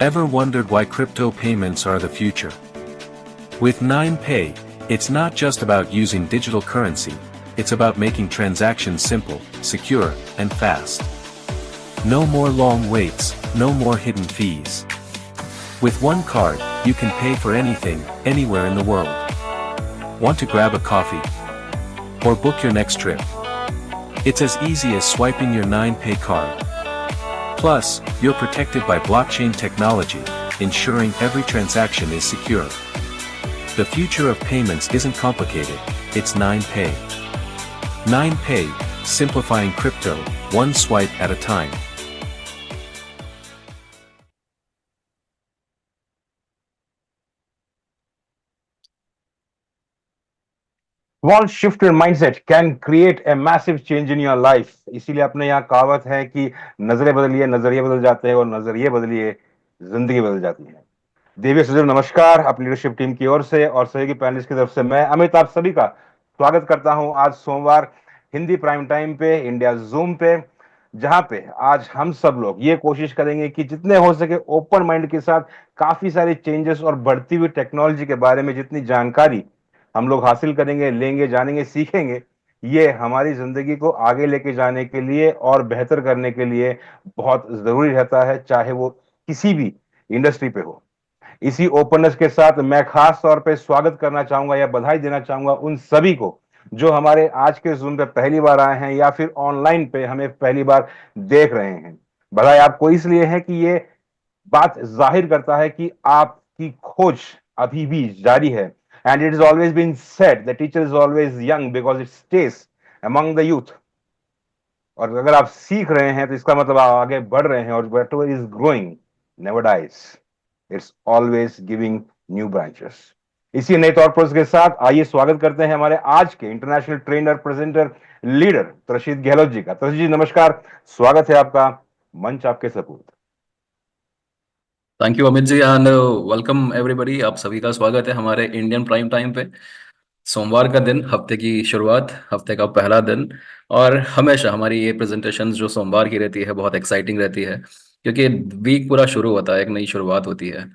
Ever wondered why crypto payments are the future? With 9Pay, it's not just about using digital currency, it's about making transactions simple, secure, and fast. No more long waits, no more hidden fees. With one card, you can pay for anything, anywhere in the world. Want to grab a coffee? Or book your next trip? It's as easy as swiping your 9Pay card. Plus, you're protected by blockchain technology, ensuring every transaction is secure. The future of payments isn't complicated, it's 9Pay. 9Pay, simplifying crypto, one swipe at a time. Small shift in mindset can create a massive change in your life. इसीलिए अपने यहाँ कहावत है कि नजरें बदलिए नजरिए बदल जाते हैं और नजरिए बदलिए जिंदगी बदल जाती है। देवी सुजन नमस्कार, अपनी लीडरशिप टीम की ओर से और सहयोगी पैनलिस्ट की तरफ से मैं अमित आप सभी का स्वागत करता हूं आज सोमवार हिंदी प्राइम टाइम पे इंडिया जूम पे, जहां पे आज हम सब लोग ये कोशिश करेंगे कि जितने हो सके ओपन माइंड के साथ काफी सारे चेंजेस और बढ़ती हुई टेक्नोलॉजी के बारे में जितनी जानकारी हम लोग हासिल करेंगे, लेंगे, जानेंगे, सीखेंगे, ये हमारी जिंदगी को आगे लेके जाने के लिए और बेहतर करने के लिए बहुत जरूरी रहता है, चाहे वो किसी भी इंडस्ट्री पे हो। इसी ओपननेस के साथ मैं खास तौर पे स्वागत करना चाहूंगा या बधाई देना चाहूंगा उन सभी को जो हमारे आज के जूम पे पहली बार आए हैं या फिर ऑनलाइन पे हमें पहली बार देख रहे हैं। बधाई आपको इसलिए है कि ये बात जाहिर करता है कि आपकी खोज अभी भी जारी है। And it is always been said the teacher is always young because it stays among the youth. और अगर आप सीख रहे हैं तो इसका मतलब आप आगे बढ़ रहे हैं और whatever is growing never dies, it's always giving new branches. इसी नए तौर पर के साथ आइए स्वागत करते हैं हमारे आज के international trainer, presenter, leader Trishit Gahlot ji का। त्रषित जी नमस्कार, स्वागत है आपका, मंच आपके सपूर्द। Thank you Amit ji and welcome everybody. आप सभी का स्वागत है हमारे इंडियन प्राइम टाइम पे। सोमवार का दिन, हफ्ते की शुरुआत, हफ्ते का पहला दिन। और हमेशा हमारी ये प्रेजेंटेशन जो सोमवार की रहती है बहुत एक्साइटिंग रहती है, क्योंकि वीक पूरा शुरू होता है, एक नई शुरुआत होती है।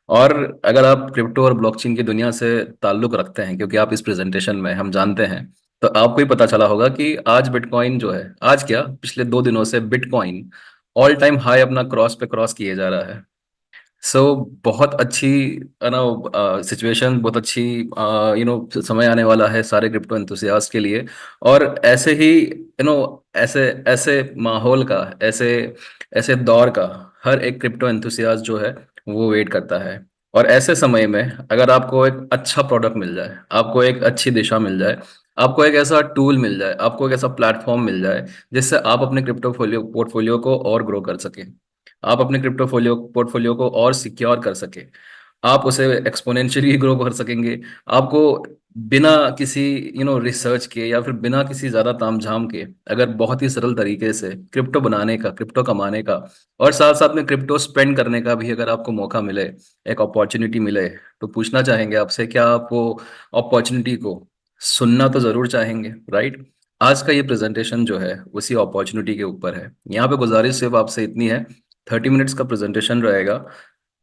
और अगर आप क्रिप्टो और ब्लॉकचेन की दुनिया से ताल्लुक रखते हैं, क्योंकि आप इस प्रेजेंटेशन में हम जानते हैं, तो आपको ही पता चला होगा कि आज बिटकॉइन जो है, आज क्या पिछले 2 दिनों से बिटकॉइन ऑल टाइम हाई अपना क्रॉस पे क्रॉस किए जा रहा है। बहुत अच्छी सिचुएशन, बहुत अच्छी समय आने वाला है सारे क्रिप्टो एंथुसियास्ट के लिए। और ऐसे ही ऐसे ऐसे माहौल का, ऐसे ऐसे दौर का हर एक क्रिप्टो एंथुसियास्ट जो है वो वेट करता है। और ऐसे समय में अगर आपको एक अच्छा प्रोडक्ट मिल जाए, आपको एक अच्छी दिशा मिल जाए, आपको एक ऐसा टूल मिल जाए, आपको एक ऐसा प्लेटफॉर्म मिल जाए जिससे आप अपने क्रिप्टो पोर्टफोलियो को और ग्रो कर सकें, आप अपने क्रिप्टो पोर्टफोलियो को और सिक्योर कर सके, आप उसे एक्सपोनेंशियली ग्रो कर सकेंगे। आपको बिना किसी रिसर्च के या फिर बिना किसी ज्यादा तामझाम के अगर बहुत ही सरल तरीके से क्रिप्टो बनाने का, क्रिप्टो कमाने का और साथ साथ में क्रिप्टो स्पेंड करने का भी अगर आपको मौका मिले, एक अपॉर्चुनिटी मिले, तो पूछना चाहेंगे आपसे, क्या आप वो अपॉर्चुनिटी को सुनना तो जरूर चाहेंगे, राइट? आज का ये प्रेजेंटेशन जो है उसी अपॉर्चुनिटी के ऊपर है। यहाँ पे गुजारिश सिर्फ आपसे इतनी है, 30 मिनट्स का प्रेजेंटेशन रहेगा।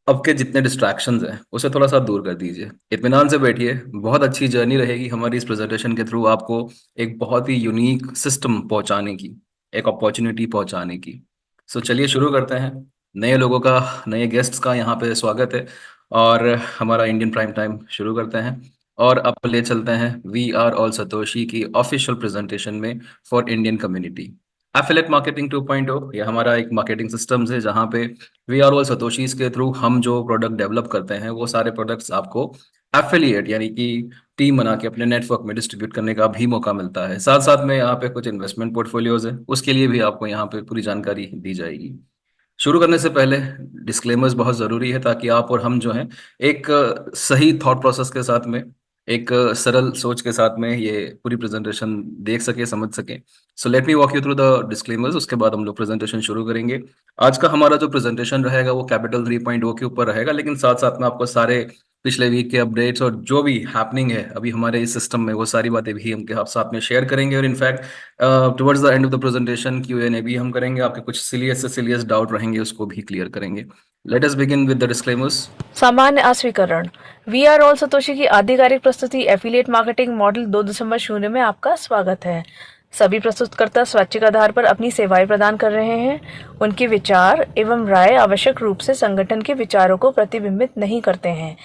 अब के जितने डिस्ट्रैक्शंस हैं उसे थोड़ा सा दूर कर दीजिए, इत्मीनान से बैठिए। बहुत अच्छी जर्नी रहेगी हमारी इस प्रेजेंटेशन के थ्रू, आपको एक बहुत ही यूनिक सिस्टम पहुंचाने की, एक अपॉर्चुनिटी पहुंचाने की। चलिए शुरू करते हैं। नए लोगों का, नए गेस्ट्स का यहाँ पे स्वागत है और हमारा इंडियन प्राइम टाइम शुरू करते हैं। और अब ले चलते हैं वी आर ऑल सतोशी की ऑफिशियल प्रेजेंटेशन में for Indian community. Affiliate marketing 2.0 ये हमारा एक मार्केटिंग सिस्टम्स है, जहाँ पे वी आर ऑल सतोशीज के थ्रू हम जो प्रोडक्ट डेवलप करते हैं वो सारे प्रोडक्ट्स आपको एफिलिएट यानी कि टीम बना के अपने नेटवर्क में डिस्ट्रीब्यूट करने का भी मौका मिलता है। साथ साथ में यहाँ पे कुछ इन्वेस्टमेंट पोर्टफोलियोज है, उसके लिए भी आपको यहाँ पे पूरी जानकारी दी जाएगी। शुरू करने से पहले डिस्क्लेमर्स बहुत ज़रूरी है, ताकि आप और हम जो हैं एक सही थॉट प्रोसेस के साथ में, एक सरल सोच के साथ में ये पूरी प्रेजेंटेशन देख सके, समझ सके। So let me walk you through the disclaimers, उसके बाद हम लोग प्रेजेंटेशन शुरू करेंगे। आज का हमारा जो प्रेजेंटेशन रहेगा वो कैपिटल 3.0 के ऊपर रहेगा, लेकिन साथ साथ में आपको सारे पिछले वीक के अपडेट्स और जो भी हैपनिंग है अभी हमारे इस सिस्टम में, वो सारी बातें भी हम के साथ में शेयर करेंगे। और in fact towards the end of the presentation Q&A भी हम करेंगे, आपके कुछ सिलियस से सिलियस डाउट रहेंगे उसको भी क्लियर करेंगे। Let us begin with the disclaimers. सामान्य अस्वीकरण। वी आर ऑल सतोशी की आधिकारिक प्रस्तुति एफिलिएट मार्केटिंग मॉडल 2.0 में आपका स्वागत है। सभी प्रस्तुतकर्ता स्वैच्छिक आधार पर अपनी सेवाएं प्रदान कर रहे हैं। उनके विचार एवं राय आवश्यक रूप से संगठन के विचारों को प्रतिबिंबित नहीं करते हैं।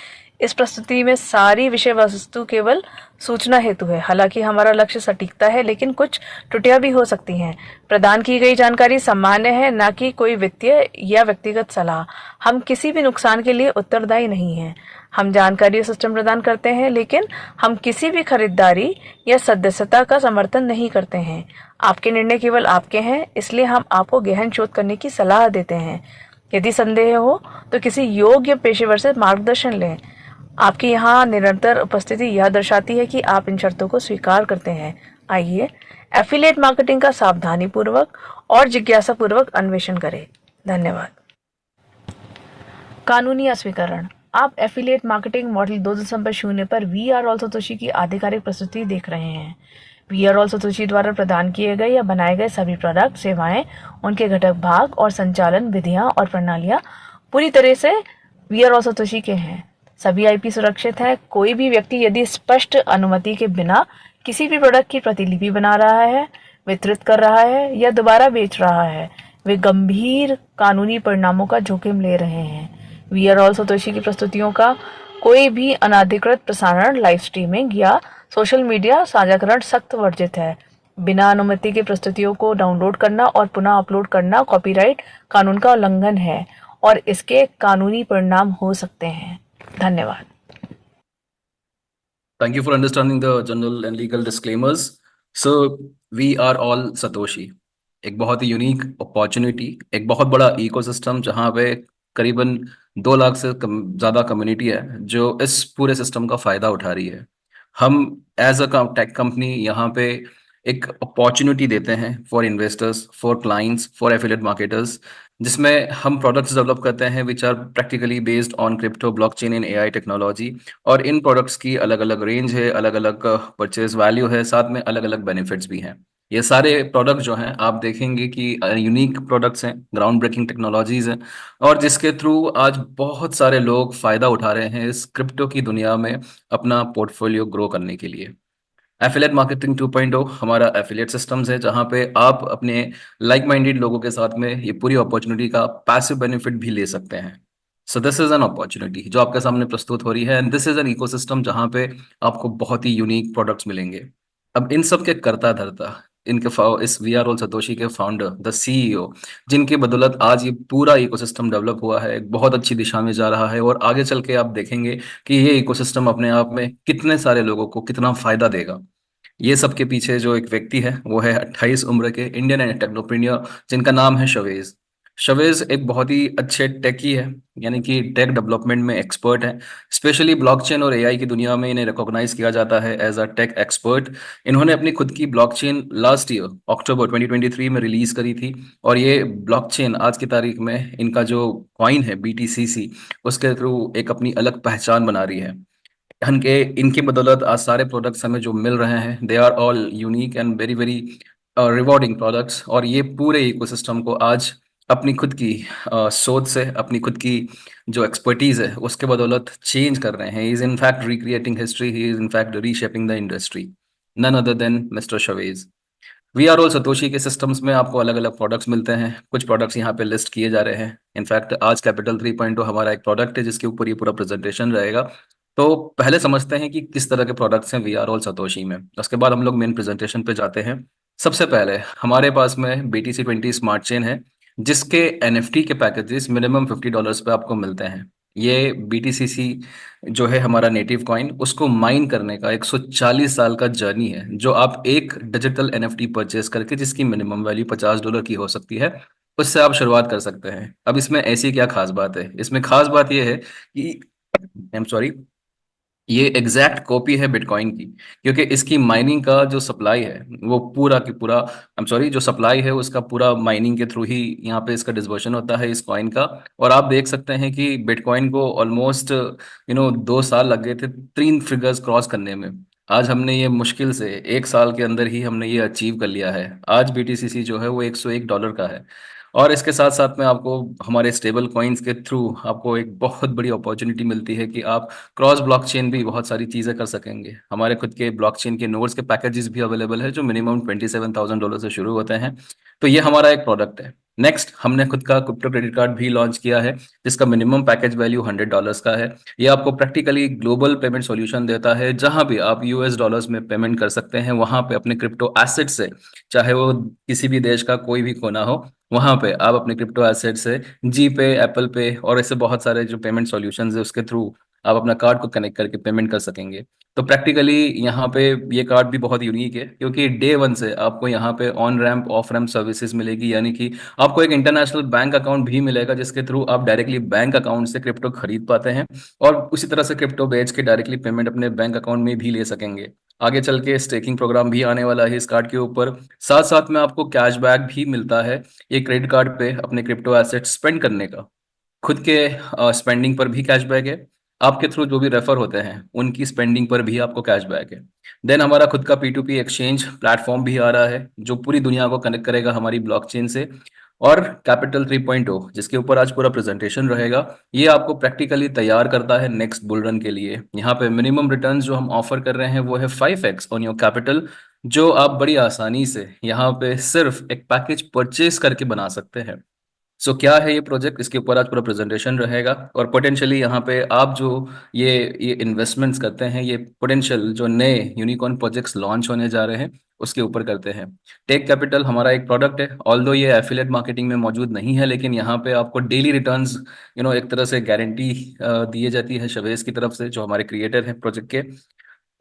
इस प्रस्तुति में सारी विषय वस्तु केवल सूचना हेतु है। हालांकि हमारा लक्ष्य सटीकता है, लेकिन कुछ त्रुटियां भी हो सकती हैं। प्रदान की गई जानकारी सामान्य है, न कि कोई वित्तीय या व्यक्तिगत सलाह। हम किसी भी नुकसान के लिए उत्तरदायी नहीं हैं। हम जानकारी और सिस्टम प्रदान करते हैं, लेकिन हम किसी भी खरीदारी या सदस्यता का समर्थन नहीं करते हैं। आपके निर्णय केवल आपके हैं, इसलिए हम आपको गहन शोध करने की सलाह देते हैं। यदि संदेह हो तो किसी योग्य पेशेवर से मार्गदर्शन लें। आपकी यहाँ निरंतर उपस्थिति यह दर्शाती है कि आप इन शर्तों को स्वीकार करते हैं। आइए एफिलिएट मार्केटिंग का सावधानी पूर्वक और जिज्ञासा पूर्वक अन्वेषण करें। धन्यवाद। कानूनी अस्वीकरण। आप एफिलिएट मार्केटिंग मॉडल 2.0 पर वी आर ऑल सतोशी की आधिकारिक प्रस्तुति देख रहे हैं। वी आर ऑल सतोशी द्वारा प्रदान किए गए या बनाए गए सभी प्रोडक्ट, सेवाएं, उनके घटक भाग और संचालन विधियां और प्रणालियां पूरी तरह से वी आर ऑल सतोशी के हैं। सभी आईपी सुरक्षित है। कोई भी व्यक्ति यदि स्पष्ट अनुमति के बिना किसी भी प्रोडक्ट की प्रतिलिपि बना रहा है, वितरित कर रहा है या दोबारा बेच रहा है, वे गंभीर कानूनी परिणामों का जोखिम ले रहे हैं। वी आर ऑल सतोशी की प्रस्तुतियों का कोई भी अनाधिकृत प्रसारण, लाइव स्ट्रीमिंग या सोशल मीडिया साझाकरण सख्त वर्जित है। बिना अनुमति के प्रस्तुतियों को डाउनलोड करना और पुनः अपलोड करना कॉपीराइट कानून का उल्लंघन है और इसके कानूनी परिणाम हो सकते हैं। धन्यवाद। Thank you for understanding the general and legal disclaimers. So, we are all Satoshi. एक बहुत ही यूनिक अपॉर्चुनिटी, एक बहुत बड़ा इकोसिस्टम जहाँ पे करीबन 2 लाख से ज़्यादा कम्युनिटी है जो इस पूरे सिस्टम का फ़ायदा उठा रही है। हम एज अ टेक कंपनी यहाँ पे एक अपॉर्चुनिटी देते हैं for investors, for clients, for affiliate marketers, जिसमें हम प्रोडक्ट्स डेवलप करते हैं which are practically based on crypto, blockchain and AI technology. और इन प्रोडक्ट्स की अलग अलग रेंज है, अलग अलग परचेज वैल्यू है, साथ में अलग अलग बेनिफिट्स भी हैं। ये सारे प्रोडक्ट जो हैं आप देखेंगे कि यूनिक प्रोडक्ट्स हैं, ग्राउंड ब्रेकिंग टेक्नोलॉजीज हैं, और जिसके थ्रू आज बहुत सारे लोग फ़ायदा उठा रहे हैं इस क्रिप्टो की दुनिया में अपना पोर्टफोलियो ग्रो करने के लिए। एफिलिएट मार्केटिंग 2.0 हमारा एफिलिएट सिस्टम्स है जहां पे आप अपने लाइक माइंडेड लोगों के साथ में ये पूरी अपॉर्चुनिटी का पैसिव बेनिफिट भी ले सकते हैं। So this is an opportunity जो आपके सामने प्रस्तुत हो रही है, and this is an ecosystem जहां पे आपको बहुत ही यूनिक प्रोडक्ट्स मिलेंगे। अब इन सब के करता धरता इस वी आर ऑल सतोशी के फाउंडर, द सीईओ, जिनकी बदौलत आज ये पूरा इकोसिस्टम डेवलप हुआ है, एक बहुत अच्छी दिशा में जा रहा है, और आगे चल के आप देखेंगे कि ये इकोसिस्टम अपने आप में कितने सारे लोगों को कितना फायदा देगा। ये सब के पीछे जो एक व्यक्ति है वो है 28 उम्र के इंडियन एंटरप्रेन्योर जिनका नाम है शवेज। शवेज एक बहुत ही अच्छे टेकी है, यानी कि टेक डेवलपमेंट में एक्सपर्ट है। स्पेशली ब्लॉकचेन और एआई की दुनिया में इन्हें रिकॉग्नाइज किया जाता है एज अ टेक एक्सपर्ट। इन्होंने अपनी खुद की ब्लॉकचेन लास्ट ईयर अक्टूबर 2023 में रिलीज करी थी, और ये ब्लॉकचेन आज की तारीख में इनका जो कॉइन है BTCC, उसके थ्रू एक अपनी अलग पहचान बना रही है। इनकी बदौलत आज सारे प्रोडक्ट्स हमें जो मिल रहे हैं they are all unique and very very rewarding products, और ये पूरे इकोसिस्टम को आज अपनी खुद की सोच से, अपनी खुद की जो एक्सपर्टीज है उसके बदौलत चेंज कर रहे हैं। He is in fact recreating history, he is in fact reshaping the industry, none other than mister Shavez. We are all Satoshi के सिस्टम्स में आपको अलग अलग प्रोडक्ट्स मिलते हैं। कुछ प्रोडक्ट्स यहाँ पे लिस्ट किए जा रहे हैं। इनफैक्ट आज कैपिटल 3.0 हमारा एक प्रोडक्ट है जिसके ऊपर ये पूरा प्रेजेंटेशन रहेगा। तो पहले समझते हैं कि किस तरह के प्रोडक्ट्स हैं वी आर ऑल सतोशी में, उसके बाद हम लोग मेन प्रेजेंटेशन पे जाते हैं। सबसे पहले हमारे पास में BTC20 स्मार्ट चेन है जिसके NFT के पैकेजेस मिनिमम $50 पे आपको मिलते हैं। ये BTCC जो है हमारा नेटिव कॉइन, उसको माइन करने का 140 साल का जर्नी है, जो आप एक डिजिटल NFT परचेज करके, जिसकी मिनिमम वैल्यू $50 की हो सकती है, उससे आप शुरुआत कर सकते हैं। अब इसमें ऐसी क्या खास बात है? इसमें खास बात यह है कि आई एम सॉरी, ये एग्जैक्ट कॉपी है बिटकॉइन की, क्योंकि इसकी माइनिंग का जो सप्लाई है वो पूरा की पूरा, आई एम सॉरी, जो सप्लाई है उसका पूरा माइनिंग के थ्रू ही यहाँ पे इसका डिस्बर्शन होता है इस कॉइन का। और आप देख सकते हैं कि बिटकॉइन को ऑलमोस्ट 2 साल लग गए थे 3 फिगर्स क्रॉस करने में। आज हमने ये मुश्किल से 1 साल के अंदर ही हमने ये अचीव कर लिया है। आज BTCC जो है वो $101 का है, और इसके साथ साथ में आपको हमारे स्टेबल कॉइन्स के थ्रू आपको एक बहुत बड़ी अपॉर्चुनिटी मिलती है कि आप क्रॉस ब्लॉकचेन भी बहुत सारी चीज़ें कर सकेंगे। हमारे खुद के ब्लॉकचेन के नोड्स के पैकेजेस भी अवेलेबल है जो मिनिमम $27,000 से शुरू होते हैं। तो ये हमारा एक प्रोडक्ट है। नेक्स्ट, हमने खुद का क्रिप्टो क्रेडिट कार्ड भी लॉन्च किया है जिसका मिनिमम पैकेज वैल्यू $100 का है। ये आपको प्रैक्टिकली ग्लोबल पेमेंट सॉल्यूशन देता है, जहां भी आप यूएस डॉलर्स में पेमेंट कर सकते हैं वहां पे अपने क्रिप्टो एसेट से, चाहे वो किसी भी देश का कोई भी कोना हो, वहां पे आप अपने क्रिप्टो एसेट से जी पे, एप्पल पे और ऐसे बहुत सारे जो पेमेंट सॉल्यूशंस है उसके थ्रू आप अपना कार्ड को कनेक्ट करके पेमेंट कर सकेंगे। तो प्रैक्टिकली यहाँ पे ये कार्ड भी बहुत यूनिक है क्योंकि डे वन से आपको यहाँ पे on ramp of ramp services मिलेगी, यानी कि आपको एक इंटरनेशनल बैंक अकाउंट भी मिलेगा जिसके थ्रू आप डायरेक्टली बैंक अकाउंट से क्रिप्टो खरीद पाते हैं और उसी तरह से क्रिप्टो बेच के डायरेक्टली पेमेंट अपने बैंक अकाउंट में भी ले सकेंगे। आगे चल के स्टेकिंग प्रोग्राम भी आने वाला है इस कार्ड के ऊपर। साथ साथ में आपको कैशबैक भी मिलता है ये क्रेडिट कार्ड पे अपने क्रिप्टो एसेट स्पेंड करने का। खुद के स्पेंडिंग पर भी कैशबैक है, आपके थ्रू जो भी रेफर होते हैं उनकी स्पेंडिंग पर भी आपको कैशबैक है। देन हमारा खुद का P2P एक्सचेंज प्लेटफॉर्म भी आ रहा है जो पूरी दुनिया को कनेक्ट करेगा हमारी ब्लॉकचेन से। और कैपिटल 3.0 जिसके ऊपर आज पूरा प्रेजेंटेशन रहेगा, ये आपको प्रैक्टिकली तैयार करता है नेक्स्ट बुल रन के लिए। यहाँ पे मिनिमम रिटर्न्स जो हम ऑफर कर रहे हैं वो है 5x ऑन योर कैपिटल, जो आप बड़ी आसानी से यहाँ पे सिर्फ एक पैकेज परचेज करके बना सकते हैं। सो क्या है ये प्रोजेक्ट, इसके ऊपर आज पूरा प्रेजेंटेशन रहेगा। और पोटेंशियली यहाँ पे आप जो ये इन्वेस्टमेंट्स करते हैं, ये पोटेंशियल जो नए यूनिकॉर्न प्रोजेक्ट्स लॉन्च होने जा रहे हैं उसके ऊपर करते हैं। टेक कैपिटल हमारा एक प्रोडक्ट है, ऑल्दो ये एफिलिएट मार्केटिंग में मौजूद नहीं है, लेकिन यहाँ पे आपको डेली रिटर्न्स एक तरह से गारंटी दिए जाती है शवेज की तरफ से जो हमारे क्रिएटर हैं प्रोजेक्ट के।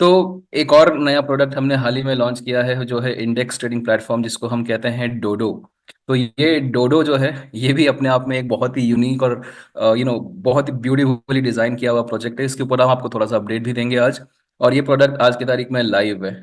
तो एक और नया प्रोडक्ट हमने हाल ही में लॉन्च किया है जो है इंडेक्स ट्रेडिंग प्लेटफॉर्म, जिसको हम कहते हैं डोडो। तो ये डोडो जो है ये भी अपने आप में एक बहुत ही यूनिक और बहुत ही ब्यूटीफुली डिजाइन किया हुआ प्रोजेक्ट है। इसके ऊपर हम आपको थोड़ा सा अपडेट भी देंगे आज, और ये प्रोडक्ट आज की तारीख में लाइव है।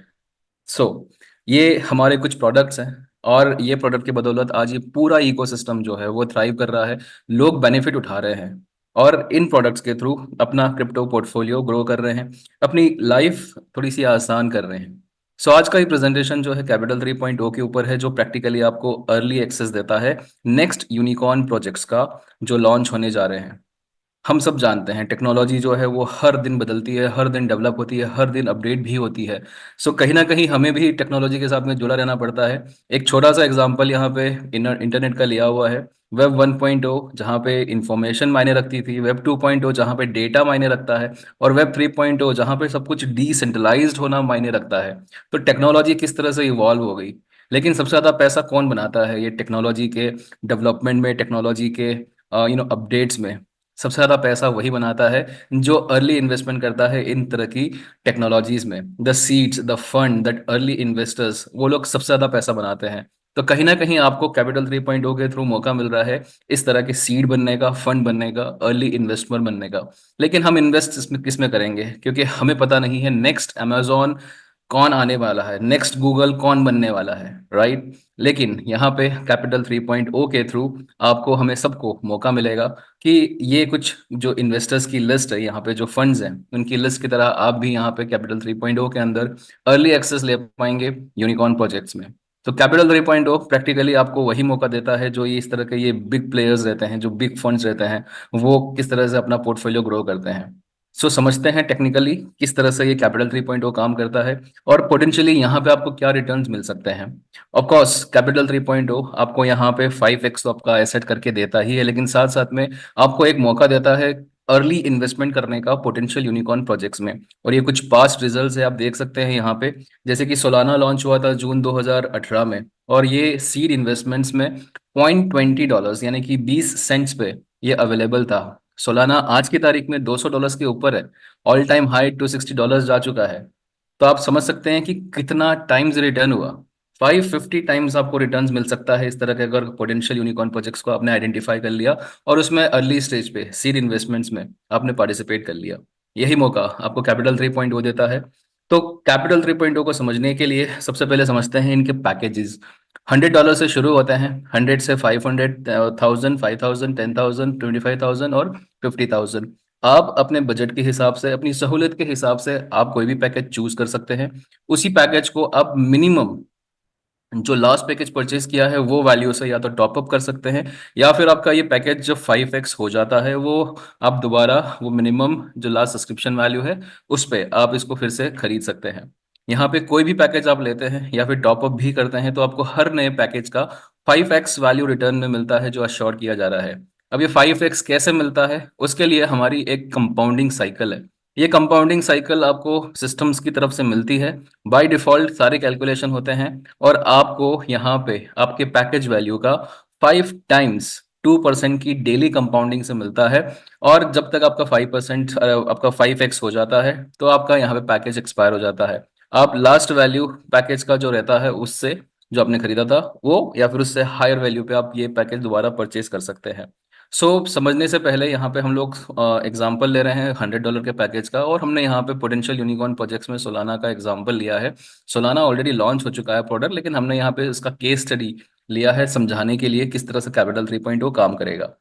सो ये हमारे कुछ प्रोडक्ट्स हैं और ये प्रोडक्ट की बदौलत आज ये पूरा इकोसिस्टम जो है वो थ्राइव कर रहा है, लोग बेनिफिट उठा रहे हैं और इन प्रोडक्ट्स के थ्रू अपना क्रिप्टो पोर्टफोलियो ग्रो कर रहे हैं, अपनी लाइफ थोड़ी सी आसान कर रहे हैं। सो आज का ये प्रेजेंटेशन जो है कैपिटल 3.0 के ऊपर है, जो प्रैक्टिकली आपको अर्ली एक्सेस देता है नेक्स्ट यूनिकॉर्न प्रोजेक्ट्स का जो लॉन्च होने जा रहे हैं। हम सब जानते हैं टेक्नोलॉजी जो है वो हर दिन बदलती है, हर दिन डेवलप होती है, हर दिन अपडेट भी होती है। सो कहीं ना कहीं हमें भी टेक्नोलॉजी के साथ में जुड़ा रहना पड़ता है। एक छोटा सा एग्जांपल यहाँ पे इंटरनेट का लिया हुआ है। वेब 1.0 जहाँ पे इंफॉर्मेशन मायने रखती थी, वेब 2.0 जहाँ पे डेटा मायने रखता है, और वेब 3.0 जहाँ पे सब कुछ डिसेंट्रलाइज्ड होना मायने रखता है। तो टेक्नोलॉजी किस तरह से इवॉल्व हो गई, लेकिन सबसे ज्यादा पैसा कौन बनाता है ये टेक्नोलॉजी के डेवलपमेंट में, टेक्नोलॉजी के अपडेट्स में? सबसे ज्यादा पैसा वही बनाता है जो अर्ली इन्वेस्टमेंट करता है इन तरह की टेक्नोलॉजीज में। The seeds, the fund, that early investors, वो लोग सबसे ज्यादा पैसा बनाते हैं। तो कहीं ना कहीं आपको कैपिटल 3.0 के थ्रू मौका मिल रहा है इस तरह के सीड बनने का, फंड बनने का, अर्ली इन्वेस्टमेंट बनने का। लेकिन हम इन्वेस्ट इसमें किस में करेंगे, क्योंकि हमें पता नहीं है नेक्स्ट अमेजोन कौन आने वाला है, नेक्स्ट गूगल कौन बनने वाला है, राइट। लेकिन यहाँ पे कैपिटल 3.0 के थ्रू आपको, हमें सबको मौका मिलेगा कि ये कुछ जो इन्वेस्टर्स की लिस्ट है यहाँ पे, जो फंड्स हैं उनकी लिस्ट की तरह आप भी यहाँ पे कैपिटल 3.0 के अंदर अर्ली एक्सेस ले पाएंगे यूनिकॉर्न प्रोजेक्ट्स में। तो कैपिटल 3.0 प्रैक्टिकली आपको वही मौका देता है जो ये इस तरह के ये बिग प्लेयर्स रहते हैं, जो बिग फंड्स रहते हैं, वो किस तरह से अपना पोर्टफोलियो ग्रो करते हैं। सो समझते हैं टेक्निकली किस तरह से ये कैपिटल 3.0 काम करता है और पोटेंशियली यहाँ पे आपको क्या रिटर्न्स मिल सकते हैं। ऑफ कोर्स कैपिटल 3.0 आपको यहाँ पे 5x तो आपका एसेट करके देता ही है, लेकिन साथ साथ में आपको एक मौका देता है अर्ली इन्वेस्टमेंट करने का पोटेंशियल यूनिकॉर्न प्रोजेक्ट्स में। और ये कुछ पास्ट रिजल्ट्स है, आप देख सकते हैं यहाँ पे। जैसे कि सोलाना लॉन्च हुआ था जून 2018 में, और ये सीड इन्वेस्टमेंट्स में $0.20 यानी कि 20 सेंट्स पे ये अवेलेबल था। सोलाना आज की तारीख में $200 के ऊपर है, ऑल टाइम हाई $260 जा चुका है। तो आप समझ सकते हैं कि कितना टाइम्स रिटर्न हुआ। 550 टाइम्स आपको रिटर्न्स मिल सकता है इस तरह के, अगर पोटेंशियल यूनिकॉर्न प्रोजेक्ट्स को आपने आइडेंटिफाई कर लिया और उसमें अर्ली स्टेज पे सीड इन्वेस्टमेंट्स में आपने पार्टिसिपेट कर लिया। यही मौका आपको कैपिटल 3.0 देता है। तो कैपिटल 3.0 को समझने के लिए सबसे पहले समझते हैं इनके पैकेजेस। $100 से शुरू होते हैं, 100 से 500, 1000, 5000, 10,000, 25,000 और 50,000। आप अपने बजट के हिसाब से, अपनी सहूलियत के हिसाब से आप कोई भी पैकेज चूज कर सकते हैं। उसी पैकेज को आप मिनिमम जो लास्ट पैकेज परचेज किया है वो वैल्यू से या तो टॉप अप कर सकते हैं, या फिर आपका ये पैकेज जब 5x हो जाता है वो आप दोबारा वो मिनिमम जो लास्ट सब्सक्रिप्शन वैल्यू है उस पे आप इसको फिर से खरीद सकते हैं। यहाँ पे कोई भी पैकेज आप लेते हैं या फिर टॉप अप भी करते हैं तो आपको हर नए पैकेज का 5x वैल्यू रिटर्न में मिलता है जो अश्योर किया जा रहा है। अब ये 5x कैसे मिलता है, उसके लिए हमारी एक कंपाउंडिंग साइकिल है। ये कंपाउंडिंग साइकिल आपको सिस्टम्स की तरफ से मिलती है। बाय डिफॉल्ट सारे कैलकुलेशन होते हैं और आपको यहाँ पे आपके पैकेज वैल्यू का 5 टाइम्स 2% की डेली कंपाउंडिंग से मिलता है। और जब तक आपका 5% आपका 5x हो जाता है तो आपका यहाँ पे पैकेज एक्सपायर हो जाता है। आप लास्ट वैल्यू पैकेज का जो रहता है उससे जो आपने खरीदा था वो या फिर उससे हायर वैल्यू पे आप ये पैकेज दोबारा परचेज कर सकते हैं। समझने से पहले यहाँ पे हम लोग एग्जांपल ले रहे हैं $100 के पैकेज का, और हमने यहाँ पे पोटेंशियल यूनिकॉर्न प्रोजेक्ट्स में सोलाना का एग्जांपल लिया है। सोलाना ऑलरेडी लॉन्च हो चुका है प्रोडक्ट, लेकिन हमने यहाँ पे इसका केस स्टडी लिया है समझाने के लिए किस तरह से कैपिटल 3.0 काम करेगा।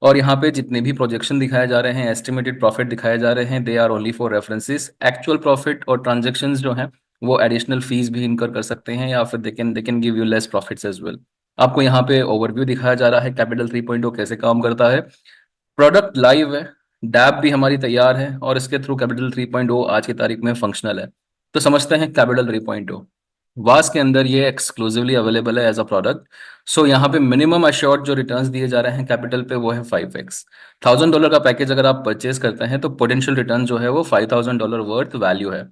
और यहाँ पे जितने भी प्रोजेक्शन दिखाए जा रहे हैं, एस्टिमेटेड प्रॉफिट दिखाए जा रहे हैं, they are only for references. Actual profit और ट्रांजेक्शन्स जो हैं वो एडिशनल फीस भी इनकर कर सकते हैं, या फिर they can give you less profits as well. आपको यहाँ पे ओवरव्यू दिखाया जा रहा है कैपिटल 3.0 कैसे काम करता है। प्रोडक्ट लाइव है, डैप भी हमारी तैयार है और इसके थ्रू कैपिटल 3.0 आज की तारीख में फंक्शनल है। तो समझते हैं कैपिटल 3.0। वास के अंदर ये एक्सक्लूसिवली अवेलेबल है एज अ प्रोडक्ट। यहाँ पे मिनिमम अश्योर्ड जो रिटर्न्स दिए जा रहे हैं कैपिटल पे वो है 5x। $1000 का पैकेज अगर आप परचेज करते हैं तो पोटेंशियल रिटर्न जो है वो $5000 वर्थ वैल्यू है।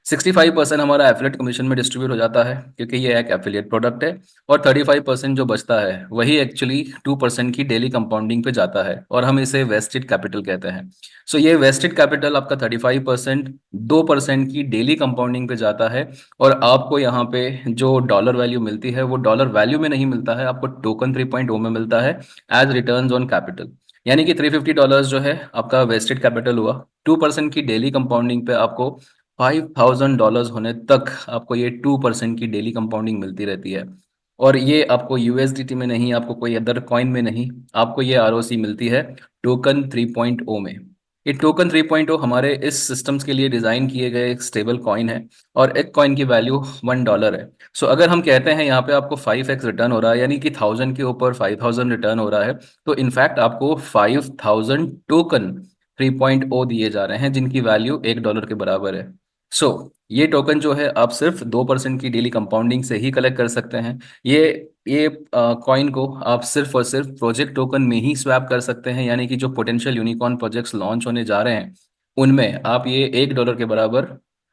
65% हमारा एफिलिएट कमीशन में डिस्ट्रीब्यूट हो जाता है क्योंकि ये एक एफिलिएट प्रोडक्ट है, और 35% जो बचता है वही एक्चुअली 2% की डेली कंपाउंडिंग पे जाता है और हम इसे वेस्टेड कैपिटल कहते हैं। ये वेस्टेड कैपिटल आपका 35% 2% की डेली कंपाउंडिंग पे जाता है, और आपको यहाँ पे जो डॉलर वैल्यू मिलती है वो डॉलर वैल्यू में नहीं मिलता है, आपको टोकन 3.0 में मिलता है एज रिटर्न ऑन कैपिटल। यानी कि $350 जो है आपका वेस्टेड कैपिटल हुआ, 2% की डेली कंपाउंडिंग पे आपको $5000 होने तक आपको ये 2% की डेली कंपाउंडिंग मिलती रहती है। और ये आपको यूएसडीटी में नहीं, आपको कोई अदर कॉइन में नहीं, आपको ये आरओसी मिलती है टोकन 3.0 में। ये टोकन 3.0 हमारे इस सिस्टम्स के लिए डिजाइन किए गए एक स्टेबल कॉइन है, और एक कॉइन की वैल्यू $1 है। अगर हम कहते हैं यहाँ पे आपको 5x रिटर्न हो रहा है, यानी कि 1000 के ऊपर 5000 रिटर्न हो रहा है, तो इनफैक्ट आपको 5000 टोकन 3.0 दिए जा रहे हैं जिनकी वैल्यू $1 के बराबर है। ये टोकन जो है आप सिर्फ 2% की डेली कंपाउंडिंग से ही कलेक्ट कर सकते हैं। ये कॉइन को आप सिर्फ और सिर्फ प्रोजेक्ट टोकन में ही स्वैप कर सकते हैं, यानी कि जो पोटेंशियल यूनिकॉर्न प्रोजेक्ट्स लॉन्च होने जा रहे हैं उनमें आप ये $1 के बराबर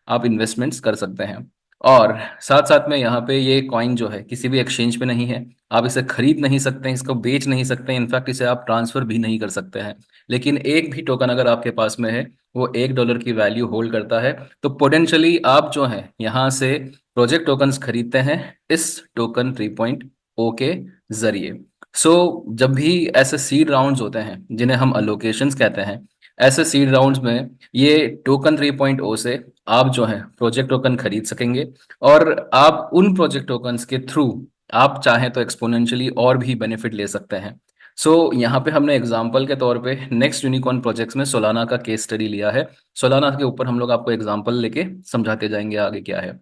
आप इन्वेस्टमेंट्स कर सकते हैं। और साथ साथ में यहाँ पे ये कॉइन जो है किसी भी एक्सचेंज पे नहीं है, आप इसे खरीद नहीं सकते हैं, इसको बेच नहीं सकते हैं, इनफैक्ट इसे आप ट्रांसफर भी नहीं कर सकते हैं। लेकिन एक भी टोकन अगर आपके पास में है वो $1 की वैल्यू होल्ड करता है, तो पोटेंशियली आप जो है यहाँ से प्रोजेक्ट टोकन्स खरीदते हैं इस टोकन 3.0 के जरिए। जब भी ऐसे सीड राउंड्स होते हैं जिन्हें हम अलोकेशंस कहते हैं, ऐसे सीड राउंड्स में ये टोकन 3.0 से आप जो है प्रोजेक्ट टोकन खरीद सकेंगे, और आप उन प्रोजेक्ट टोकन्स के थ्रू आप चाहें तो एक्सपोनेंशियली और भी बेनिफिट ले सकते हैं। यहाँ पे हमने एग्जांपल के तौर पे नेक्स्ट यूनिकॉर्न प्रोजेक्ट्स में सोलाना का केस स्टडी लिया है। सोलाना के ऊपर हम लोग आपको एग्जांपल लेके समझाते जाएंगे आगे क्या है।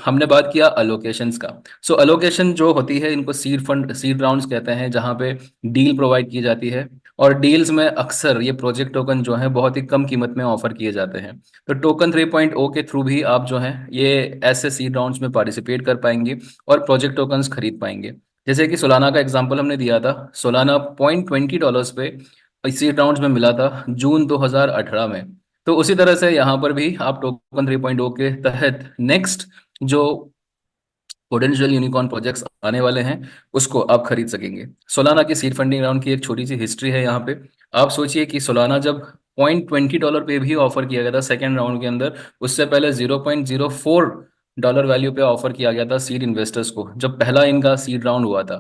हमने बात किया अलोकेशंस का। अलोकेशन जो होती है इनको सीड राउंड्स कहते हैं, जहाँ पे डील प्रोवाइड की जाती है, और डील्स में अक्सर ये प्रोजेक्ट टोकन जो है बहुत ही कम कीमत में ऑफर किए जाते हैं। तो टोकन 3.0 के थ्रू भी आप जो है ये ऐसे सीड राउंड्स में पार्टिसिपेट कर पाएंगे और प्रोजेक्ट टोकन्स खरीद पाएंगे। जैसे कि सोलाना का एग्जांपल हमने दिया था, सोलाना $0.20 पे सीड राउंड्स में मिला था जून 2018 में। तो उसी तरह से यहाँ पर भी आप टोकन 3.0 के तहत नेक्स्ट जो पोटेंशियल यूनिकॉर्न प्रोजेक्ट्स आने वाले हैं उसको आप खरीद सकेंगे। सोलाना की सीड फंडिंग राउंड की एक छोटी सी हिस्ट्री है यहाँ पे। आप सोचिए कि सोलाना जब $0.20 पे भी ऑफर किया गया था सेकेंड राउंड के अंदर, उससे पहले $0.04 वैल्यू पे ऑफर किया गया था सीड इन्वेस्टर्स को जब पहला इनका सीड राउंड हुआ था।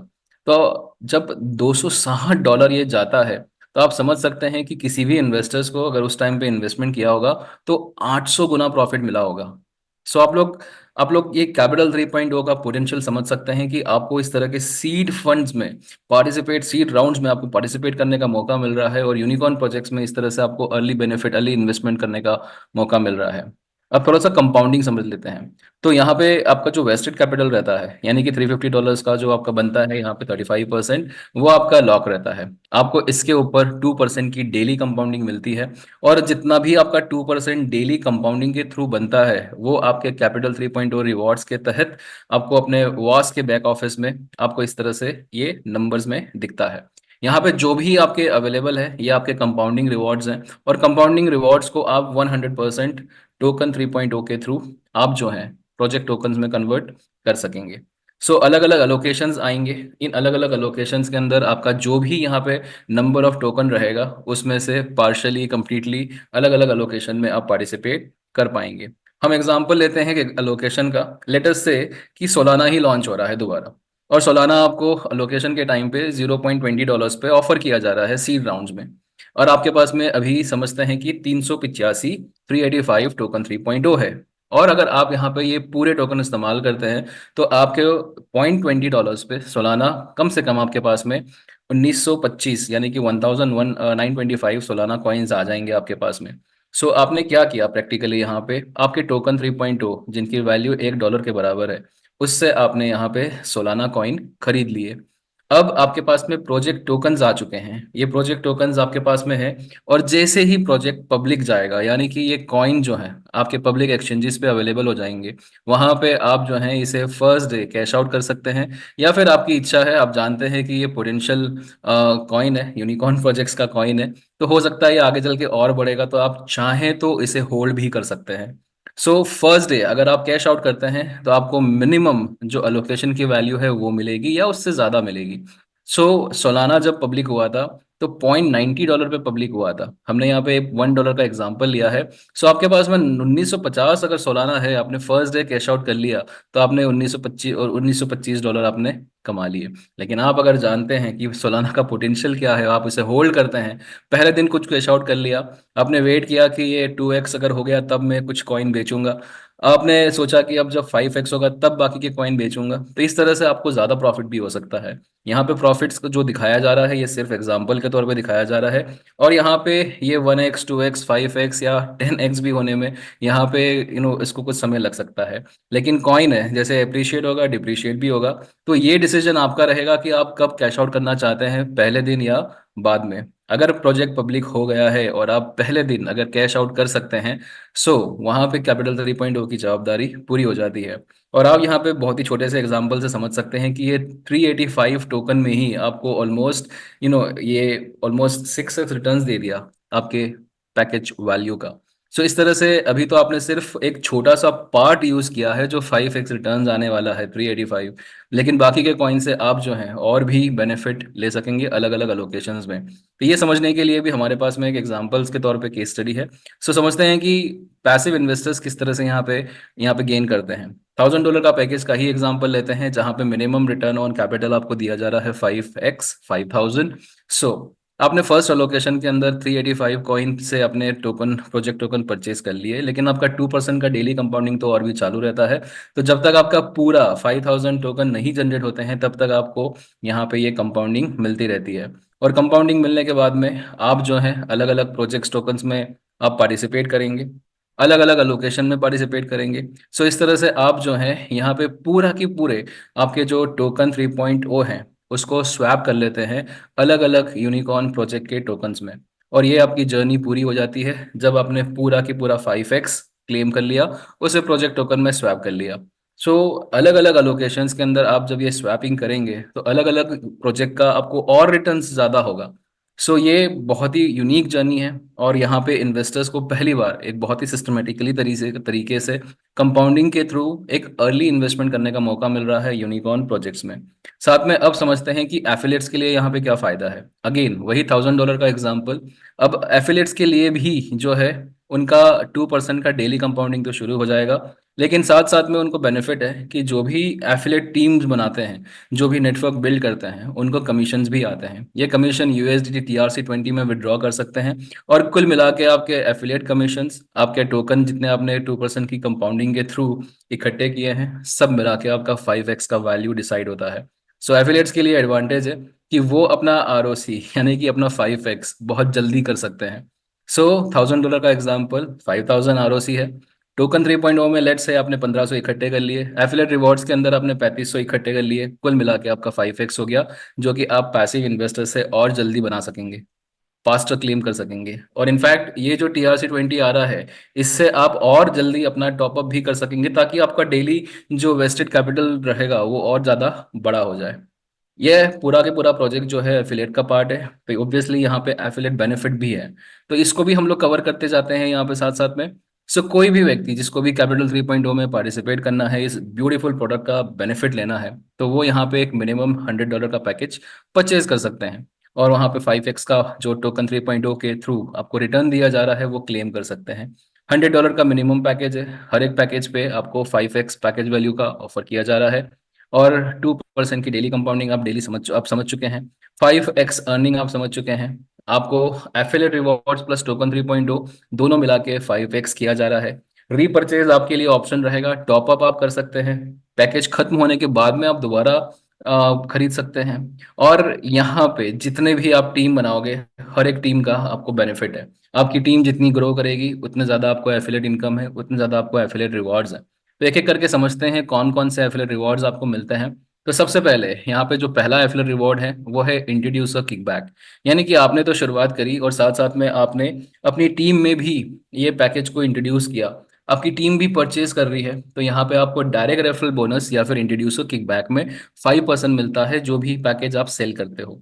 तो जब $260 ये जाता है तो आप समझ सकते हैं कि किसी भी इन्वेस्टर्स को अगर उस टाइम पे इन्वेस्टमेंट किया होगा तो 800 गुना प्रॉफिट मिला होगा। आप लोग ये कैपिटल 3.0 का पोटेंशियल समझ सकते हैं कि आपको इस तरह के सीड फंड्स में सीड राउंड्स में आपको पार्टिसिपेट करने का मौका मिल रहा है, और यूनिकॉर्न प्रोजेक्ट्स में इस तरह से आपको अर्ली बेनिफिट अर्ली इन्वेस्टमेंट करने का मौका मिल रहा है। अब थोड़ा सा कंपाउंडिंग समझ लेते हैं। तो यहाँ पे आपका जो वेस्टेड कैपिटल रहता है, यानी कि $350 का जो आपका बनता है यहाँ पे 35%, वो आपका लॉक रहता है। आपको इसके ऊपर 2% की डेली कंपाउंडिंग मिलती है, और जितना भी आपका 2% डेली कंपाउंडिंग के थ्रू बनता है वो आपके कैपिटल 3.0 रिवॉर्ड्स के तहत आपको अपने वॉस के बैक ऑफिस में आपको इस तरह से ये नंबर्स में दिखता है। यहाँ पे जो भी आपके अवेलेबल है ये आपके कंपाउंडिंग रिवॉर्ड्स हैं, और कंपाउंडिंग रिवॉर्ड्स को आप 100% टोकन 3.0 के थ्रू आप जो है प्रोजेक्ट टोकन्स में कन्वर्ट कर सकेंगे। सो अलग अलग अलोकेशंस आएंगे। इन अलग अलग अलोकेशंस के अंदर आपका जो भी यहाँ पे नंबर ऑफ टोकन रहेगा उसमें से पार्शली कंप्लीटली अलग अलग अलोकेशन में आप पार्टिसिपेट कर पाएंगे। हम एग्जांपल लेते हैं कि अलोकेशन का, लेटस से कि सोलाना ही लॉन्च हो रहा है दोबारा, और सोलाना आपको अलोकेशन के टाइम पे $0.20 पे ऑफर किया जा रहा है सीड राउंड्स में, और आपके पास में अभी समझते हैं कि 385 टोकन 3.0 है। और अगर आप यहाँ पे ये पूरे टोकन इस्तेमाल करते हैं तो आपके $0.20 पे सोलाना कम से कम आपके पास में 1925 यानी कि 1925 सोलाना कॉइन्स आ जाएंगे आपके पास में। सो आपने क्या किया प्रैक्टिकली, यहाँ पे आपके टोकन 3.0 जिनकी वैल्यू $1 के बराबर है, उससे आपने यहाँ पे सोलाना कॉइन खरीद लिए। अब आपके पास में प्रोजेक्ट टोकन्स आ चुके हैं, ये प्रोजेक्ट टोकन्स आपके पास में है, और जैसे ही प्रोजेक्ट पब्लिक जाएगा, यानी कि ये कॉइन जो है आपके पब्लिक एक्सचेंजेस पे अवेलेबल हो जाएंगे, वहां पे आप जो है इसे फर्स्ट डे कैश आउट कर सकते हैं, या फिर आपकी इच्छा है, आप जानते हैं कि ये पोटेंशियल कॉइन है, यूनिकॉर्न प्रोजेक्ट्स का कॉइन है, तो हो सकता है ये आगे चल के और बढ़ेगा, तो आप चाहें तो इसे होल्ड भी कर सकते हैं। सो फर्स्ट डे अगर आप कैश आउट करते हैं तो आपको मिनिमम जो अलोकेशन की वैल्यू है वो मिलेगी या उससे ज़्यादा मिलेगी। सो सोलाना जब पब्लिक हुआ था तो $0.90 पे पब्लिक हुआ था, हमने यहाँ पे $1 का एग्जांपल लिया है। सो आपके पास में 1950 अगर सोलाना है, आपने फर्स्ट डे कैश आउट कर लिया, तो आपने 1925 और $1925 आपने कमा लिए। लेकिन आप अगर जानते हैं कि सोलाना का पोटेंशियल क्या है, आप इसे होल्ड करते हैं, पहले दिन कुछ कैश आउट कर लिया, आपने वेट किया कि ये 2x अगर हो गया तब मैं कुछ कॉइन बेचूंगा, आपने सोचा कि अब जब 5x होगा तब बाकी के कॉइन बेचूंगा, तो इस तरह से आपको ज्यादा प्रॉफिट भी हो सकता है। यहाँ पे प्रॉफिट्स को जो दिखाया जा रहा है ये सिर्फ एग्जांपल के तौर पे दिखाया जा रहा है, और यहाँ पे ये 1x 2x 5x या 10x भी होने में यहाँ पे इसको कुछ समय लग सकता है। लेकिन कॉइन है, जैसे अप्रिशिएट होगा डिप्रिशिएट भी होगा, तो ये डिसीजन आपका रहेगा कि आप कब कैश आउट करना चाहते हैं, पहले दिन या बाद में। अगर प्रोजेक्ट पब्लिक हो गया है और आप पहले दिन अगर कैश आउट कर सकते हैं, सो वहां पे कैपिटल 3.0 की जवाबदारी पूरी हो जाती है। और आप यहाँ पे बहुत ही छोटे से एग्जांपल से समझ सकते हैं कि ये 385 टोकन में ही आपको ऑलमोस्ट ये ऑलमोस्ट 6x रिटर्न्स दे दिया आपके पैकेज वैल्यू का। सो इस तरह से अभी तो आपने सिर्फ एक छोटा सा पार्ट यूज किया है जो 5x रिटर्न्स आने वाला है 385, लेकिन बाकी के कॉइन से आप जो है और भी बेनिफिट ले सकेंगे अलग अलग अलोकेशंस में। तो ये समझने के लिए भी हमारे पास में एक एग्जांपल्स के तौर पे केस स्टडी है। सो समझते हैं कि पैसिव इन्वेस्टर्स किस तरह से यहाँ पे गेन करते हैं। $1000 का पैकेज का ही एग्जांपल लेते हैं, जहां पे मिनिमम रिटर्न ऑन कैपिटल आपको दिया जा रहा है 5x 5000। सो आपने फर्स्ट अलोकेशन के अंदर 385 कॉइन से अपने टोकन प्रोजेक्ट टोकन परचेज कर लिए, लेकिन आपका 2% का डेली कंपाउंडिंग तो और भी चालू रहता है। तो जब तक आपका पूरा 5000 टोकन नहीं जनरेट होते हैं तब तक आपको यहाँ पे ये कंपाउंडिंग मिलती रहती है। और कंपाउंडिंग मिलने के बाद में आप जो है अलग अलग प्रोजेक्ट टोकन्स में आप पार्टिसिपेट करेंगे, अलग अलग अलोकेशन में पार्टिसिपेट करेंगे। सो इस तरह से आप जो है यहाँ पे पूरा की पूरे आपके जो टोकन 3.0 हैं उसको स्वैप कर लेते हैं अलग अलग यूनिकॉर्न प्रोजेक्ट के टोकन्स में, और ये आपकी जर्नी पूरी हो जाती है जब आपने पूरा की पूरा 5x क्लेम कर लिया, उसे प्रोजेक्ट टोकन में स्वैप कर लिया। सो अलग अलग अलोकेशंस के अंदर आप जब ये स्वैपिंग करेंगे तो अलग अलग प्रोजेक्ट का आपको और रिटर्न्स ज़्यादा होगा। सो ये बहुत ही यूनिक जर्नी है, और यहाँ पे इन्वेस्टर्स को पहली बार एक बहुत ही सिस्टमेटिकली तरीके से कंपाउंडिंग के थ्रू एक अर्ली इन्वेस्टमेंट करने का मौका मिल रहा है यूनिकॉर्न प्रोजेक्ट्स में। साथ में अब समझते हैं कि एफिलिएट्स के लिए यहाँ पे क्या फायदा है। अगेन वही $1000 का एग्जांपल, अब एफिलिएट्स के लिए भी जो है उनका 2% का डेली कंपाउंडिंग तो शुरू हो जाएगा, लेकिन साथ साथ में उनको बेनिफिट है कि जो भी एफिलिएट टीम्स बनाते हैं, जो भी नेटवर्क बिल्ड करते हैं, उनको कमीशंस भी आते हैं। ये कमीशन USDT TRC20 में विड्रॉ कर सकते हैं, और कुल मिला के आपके एफिलिएट कमीशंस, आपके टोकन जितने आपने 2% की कंपाउंडिंग के थ्रू इकट्ठे किए हैं, सब मिला के आपका 5x का वैल्यू डिसाइड होता है। सो एफिलिएट्स के लिए एडवांटेज है कि वो अपना ROC यानी कि अपना 5x बहुत जल्दी कर सकते हैं। सो $1000 का एग्जाम्पल 5000 ROC है, टोकन 3.0 में लेट्स से आपने 1500 इकट्ठे कर लिए, एफिलेट रिवॉर्ड्स के अंदर आपने 3500 इकट्ठे कर लिए, कुल मिला के आपका 5x हो गया, जो कि आप पैसिव इन्वेस्टर से और जल्दी बना सकेंगे, फास्टर क्लेम कर सकेंगे। और इनफैक्ट ये जो TRC20 आ रहा है, इससे आप और जल्दी अपना टॉपअप भी कर सकेंगे, ताकि आपका डेली जो वेस्टेड कैपिटल रहेगा वो और ज़्यादा बड़ा हो जाए। ये पूरा के पूरा प्रोजेक्ट जो है एफिलेट का पार्ट है, ऑब्वियसली यहाँ पे एफिलेट बेनिफिट भी है, तो इसको भी हम लोग कवर करते जाते हैं यहाँ पे साथ साथ में। सो कोई भी व्यक्ति जिसको भी कैपिटल 3.0 में पार्टिसिपेट करना है, इस ब्यूटीफुल प्रोडक्ट का बेनिफिट लेना है, तो वो यहाँ पे एक मिनिमम $100 का पैकेज परचेज कर सकते हैं, और वहाँ पे 5x का जो टोकन 3.0 के थ्रू आपको रिटर्न दिया जा रहा है वो क्लेम कर सकते हैं। $100 का मिनिमम पैकेज है, हर एक पैकेज पे आपको 5x पैकेज वैल्यू का ऑफर किया जा रहा है, और 2% की डेली कंपाउंडिंग आप समझ चुके हैं, 5x अर्निंग आप समझ चुके हैं। आपको एफिलिएट रिवॉर्ड्स प्लस टोकन 3.0 दोनों मिला के 5x किया जा रहा है। रीपर्चेज आपके लिए ऑप्शन रहेगा, टॉपअप आप कर सकते हैं, पैकेज खत्म होने के बाद में आप दोबारा खरीद सकते हैं। और यहाँ पे जितने भी आप टीम बनाओगे, हर एक टीम का आपको बेनिफिट है। आपकी टीम जितनी ग्रो करेगी उतने ज़्यादा आपको एफिलिएट इनकम है, उतने ज़्यादा आपको एफिलिएट रिवॉर्ड्स है। तो एक एक करके समझते हैं कौन कौन से एफिलिएट रिवॉर्ड्स आपको मिलते हैं। तो सबसे पहले यहाँ पे जो पहला एफिलिएट रिवॉर्ड है वो है इंट्रोड्यूसर किकबैक, यानी कि आपने तो शुरुआत करी और साथ साथ में आपने अपनी टीम में भी ये पैकेज को इंट्रोड्यूस किया, आपकी टीम भी परचेज कर रही है, तो यहाँ पे आपको डायरेक्ट रेफरल बोनस या फिर इंट्रोड्यूसर किकबैक में 5% मिलता है, जो भी पैकेज आप सेल करते हो।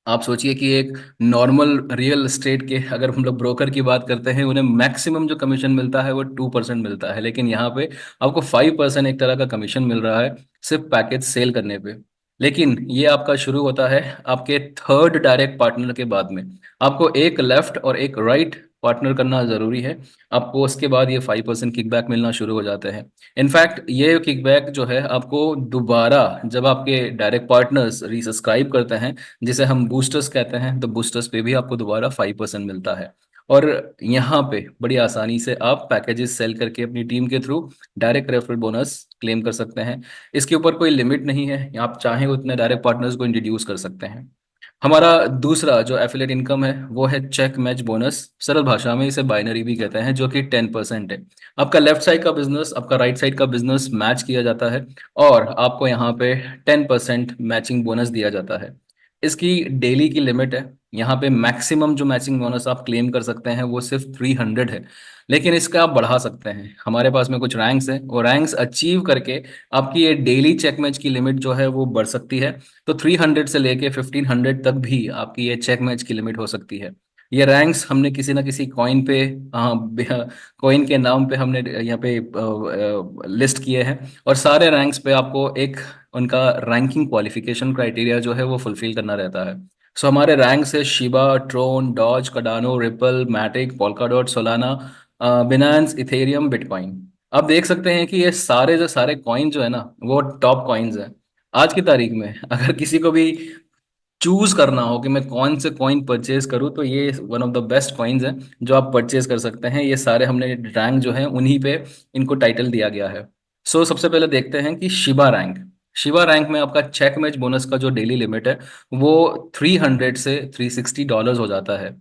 आप सोचिए कि एक नॉर्मल रियल एस्टेट के अगर हम लोग ब्रोकर की बात करते हैं, उन्हें मैक्सिमम जो कमीशन मिलता है वो 2% मिलता है, लेकिन यहाँ पे आपको 5% एक तरह का कमीशन मिल रहा है सिर्फ पैकेज सेल करने पे। लेकिन ये आपका शुरू होता है आपके थर्ड डायरेक्ट पार्टनर के बाद में। आपको एक लेफ्ट और एक राइट पार्टनर करना जरूरी है, आपको उसके बाद ये 5% किकबैक मिलना शुरू हो जाते हैं। इनफैक्ट ये किकबैक जो है आपको दोबारा जब आपके डायरेक्ट पार्टनर्स रीसब्सक्राइब करते हैं, जिसे हम बूस्टर्स कहते हैं, तो बूस्टर्स पे भी आपको दोबारा 5% मिलता है। और यहाँ पे बड़ी आसानी से आप पैकेजेस सेल करके अपनी टीम के through direct referral bonus claim कर सकते हैं। इसके ऊपर कोई लिमिट नहीं है, आप चाहें उतने डायरेक्ट पार्टनर्स को इंट्रोड्यूस कर सकते हैं। हमारा दूसरा जो एफिलेट इनकम है वो है चेक मैच बोनस, सरल भाषा में इसे बाइनरी भी कहते हैं, जो कि 10% है। आपका लेफ्ट साइड का बिजनेस आपका राइट साइड का बिजनेस मैच किया जाता है, और आपको यहाँ पे 10% मैचिंग बोनस दिया जाता है। इसकी डेली की लिमिट है, यहाँ पे मैक्सिमम जो मैचिंग बोनस आप क्लेम कर सकते हैं वो सिर्फ 300 है, लेकिन इसका आप बढ़ा सकते हैं। हमारे पास में कुछ रैंक्स हैं, वो रैंक्स अचीव करके आपकी ये डेली चेक मैच की लिमिट जो है वो बढ़ सकती है। तो 300 से लेके 1500 तक भी आपकी ये चेक मैच की लिमिट हो सकती है। ये रैंक्स हमने किसी ना किसी कॉइन पे, कॉइन के नाम पे हमने यहाँ पे लिस्ट किए हैं, और सारे रैंक्स पे आपको एक उनका रैंकिंग क्वालिफिकेशन क्राइटेरिया जो है वो फुलफिल करना रहता है। सो हमारे रैंक्स है Shiba, Tron, Doge, Cardano, Ripple, Matic, Polkadot, Solana, Binance, Ethereum, Bitcoin. आप देख सकते हैं कि ये सारे जो सारे कॉइन जो है ना वो टॉप कॉइन्स हैं। आज की तारीख में अगर किसी को भी चूज करना हो कि मैं कौन से कॉइन परचेज करूं, तो ये one of the best coins हैं जो आप परचेज कर सकते हैं। ये सारे हमने रैंक जो है उन्हीं पे इनको टाइटल दिया गया है। सो सबसे पहले देखते हैं कि शिबा रैंक। शिबा रैंक में आपका चेक मैच बोनस का जो डेली लिमिट है वो 300 से $360 हो जाता है,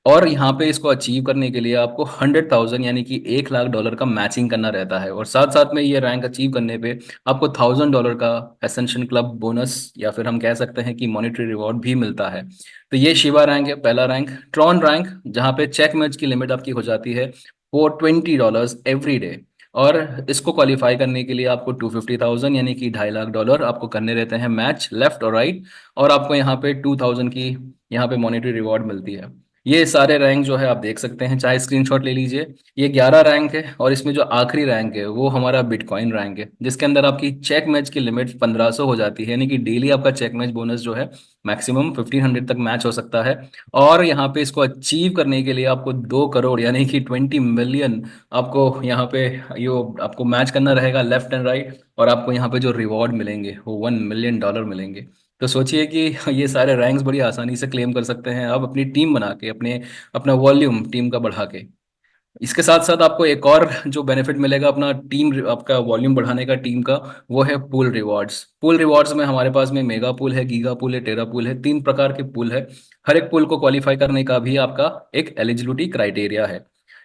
और यहाँ पे इसको अचीव करने के लिए आपको 100,000 यानी कि $1,00,000 का मैचिंग करना रहता है, और साथ साथ में ये रैंक अचीव करने पे आपको $1,000 का एसेंशन क्लब बोनस या फिर हम कह सकते हैं कि मॉनेटरी रिवॉर्ड भी मिलता है। तो ये शिवा रैंक है पहला रैंक। ट्रॉन रैंक जहाँ पे चेक मैच की लिमिट आपकी हो जाती है $20 एवरी डे, और इसको क्वालिफाई करने के लिए आपको 250,000 यानी कि $2.5 लाख आपको करने रहते हैं मैच लेफ्ट और राइट, और आपको यहाँ पे 2,000 की यहाँ पे मॉनेटरी रिवॉर्ड मिलती है। ये सारे रैंक जो है आप देख सकते हैं, चाहे स्क्रीनशॉट ले लीजिए। ये 11 रैंक है, और इसमें जो आखिरी रैंक है वो हमारा बिटकॉइन रैंक है, जिसके अंदर आपकी चेक मैच की लिमिट 1500 हो जाती है, यानी कि डेली आपका चेक मैच बोनस जो है मैक्सिमम 1500 तक मैच हो सकता है। और यहाँ पे इसको अचीव करने के लिए आपको 2 करोड़ यानी कि 20 मिलियन आपको यहाँ पे यो आपको मैच करना रहेगा लेफ्ट एंड राइट, और आपको यहाँ पे जो रिवॉर्ड मिलेंगे वो $1 मिलियन मिलेंगे। तो सोचिए कि ये सारे रैंक्स बड़ी आसानी से क्लेम कर सकते हैं आप अपनी टीम बना के, अपने अपना वॉल्यूम टीम का बढ़ा के। इसके साथ साथ आपको एक और जो बेनिफिट मिलेगा अपना टीम आपका वॉल्यूम बढ़ाने का टीम का, वो है पूल रिवॉर्ड्स। पूल रिवॉर्ड्स में हमारे पास में मेगा पूल है, गीगा पूल है, टेरा पूल है, 3 प्रकार के पूल है। हर एक पूल को क्वालिफाई करने का भी आपका एक एलिजिबिलिटी क्राइटेरिया है।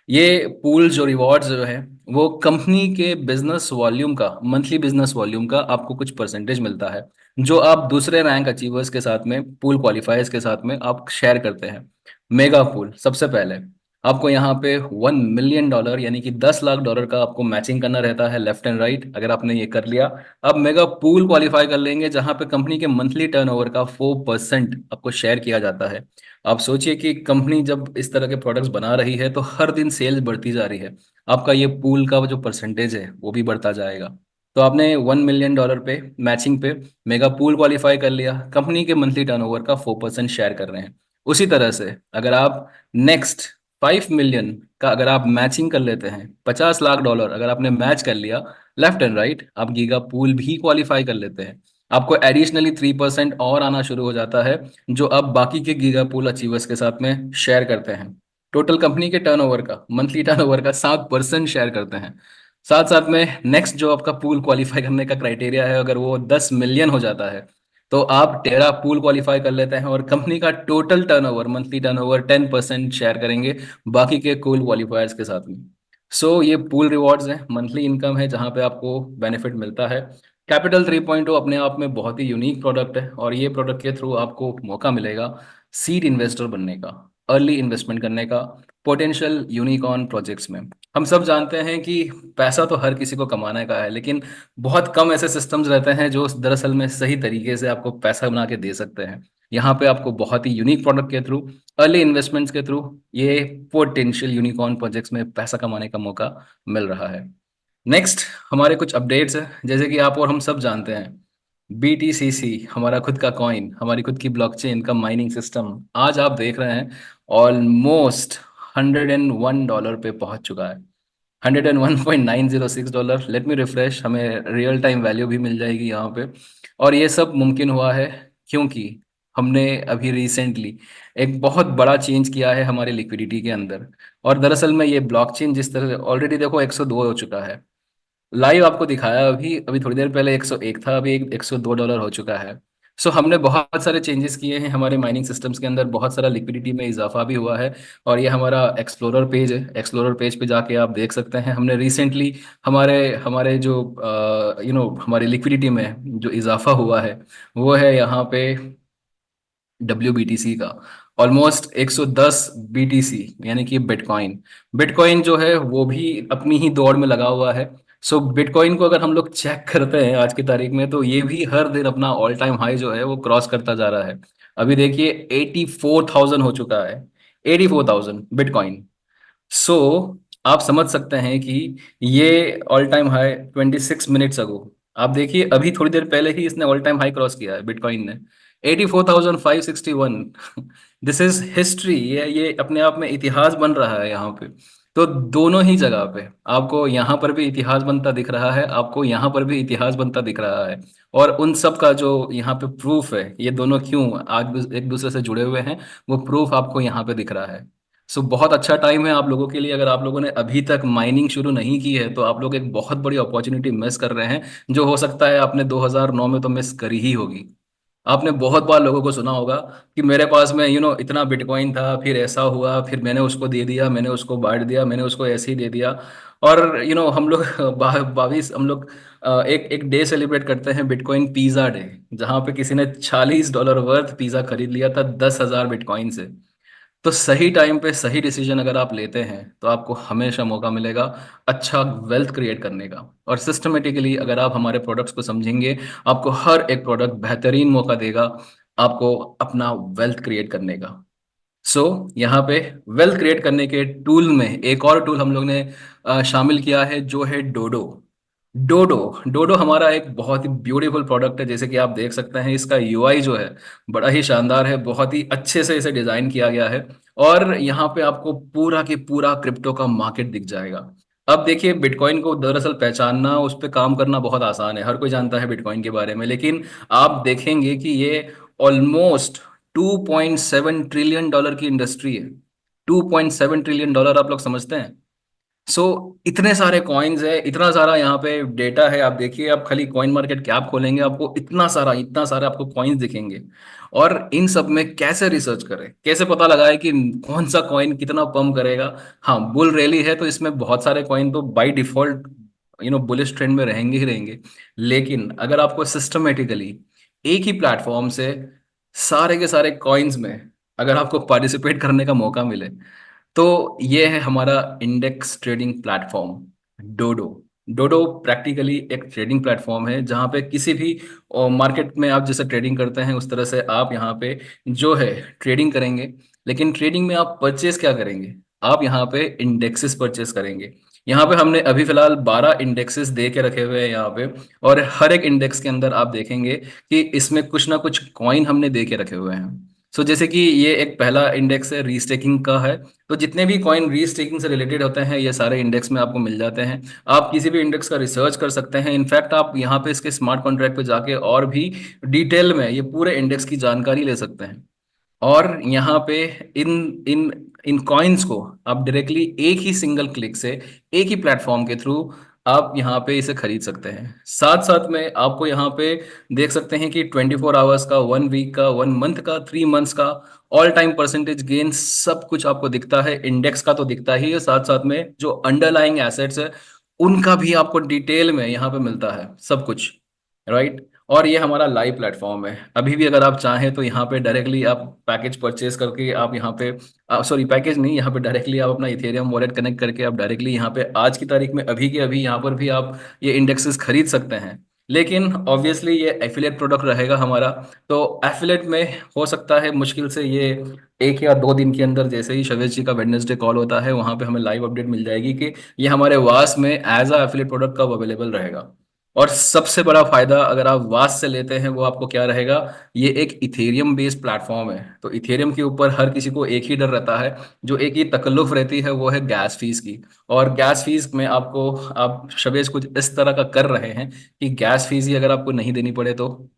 ये पूल जो रिवॉर्ड्स जो है वो कंपनी के बिजनेस वॉल्यूम का, मंथली बिजनेस वॉल्यूम का आपको कुछ परसेंटेज मिलता है, जो आप दूसरे रैंक अचीवर्स के साथ में, पूल क्वालिफायर्स के साथ में आप शेयर करते हैं। मेगा पूल सबसे पहले आपको यहाँ पे $1 मिलियन यानी कि $10 लाख का आपको मैचिंग करना रहता है लेफ्ट एंड राइट। अगर आपने ये कर लिया, अब मेगा पूल क्वालिफाई कर लेंगे जहां पे कंपनी के मंथली टर्नओवर का 4% आपको शेयर किया जाता है। आप सोचिए कि कंपनी जब इस तरह के प्रोडक्ट्स बना रही है तो हर दिन सेल्स बढ़ती जा रही है, आपका ये पूल का जो परसेंटेज है वो भी बढ़ता जाएगा। तो आपने $1 मिलियन पे मैचिंग पे मेगा पूल क्वालिफाई कर लिया, कंपनी के मंथली टर्नओवर का 4% शेयर कर रहे हैं। उसी तरह से अगर आप नेक्स्ट 5 मिलियन का अगर आप मैचिंग कर लेते हैं, $50 लाख अगर आपने मैच कर लिया लेफ्ट एंड राइट, आप गीगा पूल भी क्वालिफाई कर लेते हैं, आपको एडिशनली 3% और आना शुरू हो जाता है, जो आप बाकी के गीगा पूल अचीवर्स के साथ में शेयर करते हैं। टोटल कंपनी के टर्नओवर का, मंथली टर्नओवर का 7% शेयर करते हैं। साथ साथ में नेक्स्ट जो आपका पूल क्वालिफाई करने का क्राइटेरिया है, अगर वो 10 मिलियन हो जाता है तो आप टेरा पूल क्वालिफाई कर लेते हैं और कंपनी का total turnover, monthly turnover 10% share करेंगे बाकी के कूल क्वालिफायर्स के साथ में। सो ये पूल रिवॉर्ड्स है, मंथली इनकम है जहां पे आपको बेनिफिट मिलता है। कैपिटल 3.0 अपने आप में बहुत ही यूनिक प्रोडक्ट है और ये प्रोडक्ट के थ्रू आपको मौका मिलेगा सीड इन्वेस्टर बनने का, अर्ली इन्वेस्टमेंट करने का पोटेंशियल यूनिकॉर्न प्रोजेक्ट्स में। हम सब जानते हैं कि पैसा तो हर किसी को कमाने का है, लेकिन बहुत कम ऐसे सिस्टम्स रहते हैं जो दरअसल में सही तरीके से आपको पैसा बना के दे सकते हैं। यहाँ पे आपको बहुत ही यूनिक प्रोडक्ट के थ्रू, अर्ली इन्वेस्टमेंट्स के थ्रू ये पोटेंशियल यूनिकॉर्न प्रोजेक्ट्स में पैसा कमाने का मौका मिल रहा है। नेक्स्ट हमारे कुछ अपडेट्स हैं, जैसे कि आप और हम सब जानते हैं BTCC हमारा खुद का कॉइन, हमारी खुद की ब्लॉकचेन का माइनिंग सिस्टम आज आप देख रहे हैं ऑलमोस्ट $101 पे पहुंच चुका है। $101.906। लेट मी रिफ्रेश, हमें रियल टाइम वैल्यू भी मिल जाएगी यहाँ पे। और ये सब मुमकिन हुआ है क्योंकि हमने अभी रिसेंटली एक बहुत बड़ा चेंज किया है हमारे लिक्विडिटी के अंदर। और दरअसल में ये ब्लॉकचेन जिस तरह ऑलरेडी देखो 102 हो चुका है, लाइव आपको दिखाया अभी अभी थोड़ी देर पहले 101 था, अभी $102 हो चुका है। सो हमने बहुत सारे चेंजेस किए हैं हमारे माइनिंग सिस्टम्स के अंदर, बहुत सारा लिक्विडिटी में इजाफा भी हुआ है। और ये हमारा एक्सप्लोरर पेज है, एक्सप्लोरर पेज पे जाके आप देख सकते हैं हमने रिसेंटली हमारे हमारे जो हमारी लिक्विडिटी में जो इजाफा हुआ है वो है यहाँ पे WBTC का ऑलमोस्ट 110 BTC, यानी कि बिटकॉइन। बिटकॉइन जो है वो भी अपनी ही दौड़ में लगा हुआ है। सो बिटकॉइन को अगर हम लोग चेक करते हैं आज की तारीख में तो ये भी हर दिन अपना ऑल टाइम हाई जो है वो क्रॉस करता जा रहा है। अभी देखिए 84,000 हो चुका है, 84,000 बिटकॉइन। सो आप समझ सकते हैं कि ये all time high 26 minutes ago, आप देखिए अभी थोड़ी देर पहले ही इसने ऑल टाइम हाई क्रॉस किया है बिटकॉइन ने, 84,561। दिस इज हिस्ट्री, ये अपने आप में इतिहास बन रहा है यहाँ पे। तो दोनों ही जगह पे आपको यहाँ पर भी इतिहास बनता दिख रहा है, आपको यहाँ पर भी इतिहास बनता दिख रहा है। और उन सब का जो यहाँ पे प्रूफ है, ये दोनों क्यों आज एक दूसरे से जुड़े हुए हैं, वो प्रूफ आपको यहाँ पे दिख रहा है। सो बहुत अच्छा टाइम है आप लोगों के लिए। अगर आप लोगों ने अभी तक माइनिंग शुरू नहीं की है तो आप लोग एक बहुत बड़ी अपॉर्चुनिटी मिस कर रहे हैं, जो हो सकता है आपने 2009 में तो मिस करी ही होगी। आपने बहुत बार लोगों को सुना होगा कि मेरे पास में इतना बिटकॉइन था, फिर ऐसा हुआ, फिर मैंने उसको दे दिया, मैंने उसको बांट दिया, मैंने उसको ऐसे ही दे दिया। और हम लोग 22 हम लोग एक एक डे सेलिब्रेट करते हैं, बिटकॉइन पिज्जा डे, जहां पे किसी ने $40 वर्थ पिज्जा खरीद लिया था 10,000 बिटकॉइन से। तो सही टाइम पे सही डिसीजन अगर आप लेते हैं तो आपको हमेशा मौका मिलेगा अच्छा वेल्थ क्रिएट करने का। और सिस्टमेटिकली अगर आप हमारे प्रोडक्ट्स को समझेंगे, आपको हर एक प्रोडक्ट बेहतरीन मौका देगा आपको अपना वेल्थ क्रिएट करने का। सो यहाँ पे वेल्थ क्रिएट करने के टूल में एक और टूल हम लोग ने शामिल किया है, जो है डोडो। डोडो डोडो हमारा एक बहुत ही ब्यूटीफुल प्रोडक्ट है। जैसे कि आप देख सकते हैं इसका UI जो है बड़ा ही शानदार है, बहुत ही अच्छे से इसे डिजाइन किया गया है। और यहाँ पे आपको पूरा की पूरा क्रिप्टो का मार्केट दिख जाएगा। अब देखिए बिटकॉइन को दरअसल पहचानना, उस पर काम करना बहुत आसान है, हर कोई जानता है बिटकॉइन के बारे में, लेकिन आप देखेंगे कि ये ऑलमोस्ट $2.7 ट्रिलियन की इंडस्ट्री है। $2.7 ट्रिलियन आप लोग समझते हैं? सो इतने सारे कॉइन्स है, इतना सारा यहाँ पे डेटा है। आप देखिए, आप खाली कॉइन मार्केट कैप खोलेंगे, आपको इतना सारा आपको कॉइन्स दिखेंगे। और इन सब में कैसे रिसर्च करें, कैसे पता लगाए कि कौन सा कॉइन कितना पंप करेगा। हाँ, बुल रैली है तो इसमें बहुत सारे कॉइन तो बाय डिफॉल्ट बुलिश ट्रेंड में रहेंगे ही रहेंगे। लेकिन अगर आपको सिस्टमेटिकली एक ही प्लेटफॉर्म से सारे के सारे कॉइन्स में अगर आपको पार्टिसिपेट करने का मौका मिले, तो ये है हमारा इंडेक्स ट्रेडिंग प्लेटफॉर्म डोडो। डोडो प्रैक्टिकली एक ट्रेडिंग प्लेटफॉर्म है जहां पे किसी भी मार्केट में आप जैसे ट्रेडिंग करते हैं उस तरह से आप यहाँ पे जो है ट्रेडिंग करेंगे। लेकिन ट्रेडिंग में आप परचेस क्या करेंगे? आप यहाँ पे इंडेक्सेस परचेस करेंगे। यहाँ पे हमने अभी फिलहाल 12 इंडेक्सेस दे के रखे हुए हैं यहाँ पे। और हर एक इंडेक्स के अंदर आप देखेंगे कि इसमें कुछ ना कुछ कॉइन हमने दे के रखे हुए हैं। सो जैसे कि ये एक पहला इंडेक्स है, रीस्टेकिंग का है। तो जितने भी कॉइन रीस्टेकिंग से रिलेटेड होते हैं ये सारे इंडेक्स में आपको मिल जाते हैं। आप किसी भी इंडेक्स का रिसर्च कर सकते हैं। इनफैक्ट आप यहाँ पे इसके स्मार्ट कॉन्ट्रैक्ट पे जाके और भी डिटेल में ये पूरे इंडेक्स की जानकारी ले सकते हैं। और यहाँ पे इन इन इन कॉइन्स को आप डायरेक्टली एक ही सिंगल क्लिक से एक ही प्लेटफॉर्म के थ्रू आप यहाँ पे इसे खरीद सकते हैं। साथ साथ में आपको यहाँ पे देख सकते हैं कि 24 आवर्स का, 1 वीक का, 1 मंथ का, 3 मंथ्स का ऑल टाइम परसेंटेज गेन सब कुछ आपको दिखता है। इंडेक्स का तो दिखता ही है, साथ साथ में जो अंडरलाइंग एसेट्स है उनका भी आपको डिटेल में यहाँ पे मिलता है सब कुछ, राइट। और ये हमारा लाइव प्लेटफॉर्म है। अभी भी अगर आप चाहें तो यहाँ पे डायरेक्टली आप पैकेज परचेज करके आप यहाँ पे सॉरी पैकेज नहीं, यहाँ पे डायरेक्टली आप अपना इथेरियम वॉलेट कनेक्ट करके आप डायरेक्टली यहाँ पे आज की तारीख में अभी के अभी यहाँ पर भी आप ये इंडेक्सेस खरीद सकते हैं। लेकिन ऑब्वियसली ये एफिलिएट प्रोडक्ट रहेगा हमारा। तो एफिलिएट में हो सकता है मुश्किल से ये 1 या 2 दिन के अंदर, जैसे ही शवेश जी का वेडनेसडे कॉल होता है वहां पे हमें लाइव अपडेट मिल जाएगी कि ये हमारे वास में एज अ एफिलिएट प्रोडक्ट कब अवेलेबल रहेगा। और सबसे बड़ा फायदा अगर आप वास से लेते हैं वो आपको क्या रहेगा? ये एक इथेरियम बेस्ड प्लेटफॉर्म है। तो इथेरियम के ऊपर हर किसी को एक ही डर रहता है, जो एक ही तकल्लुफ रहती है, वो है गैस फीस की। और गैस फीस में आपको आप शबेश कुछ इस तरह का कर रहे हैं कि गैस फीस ही अगर आपको नहीं देनी पड़े तो।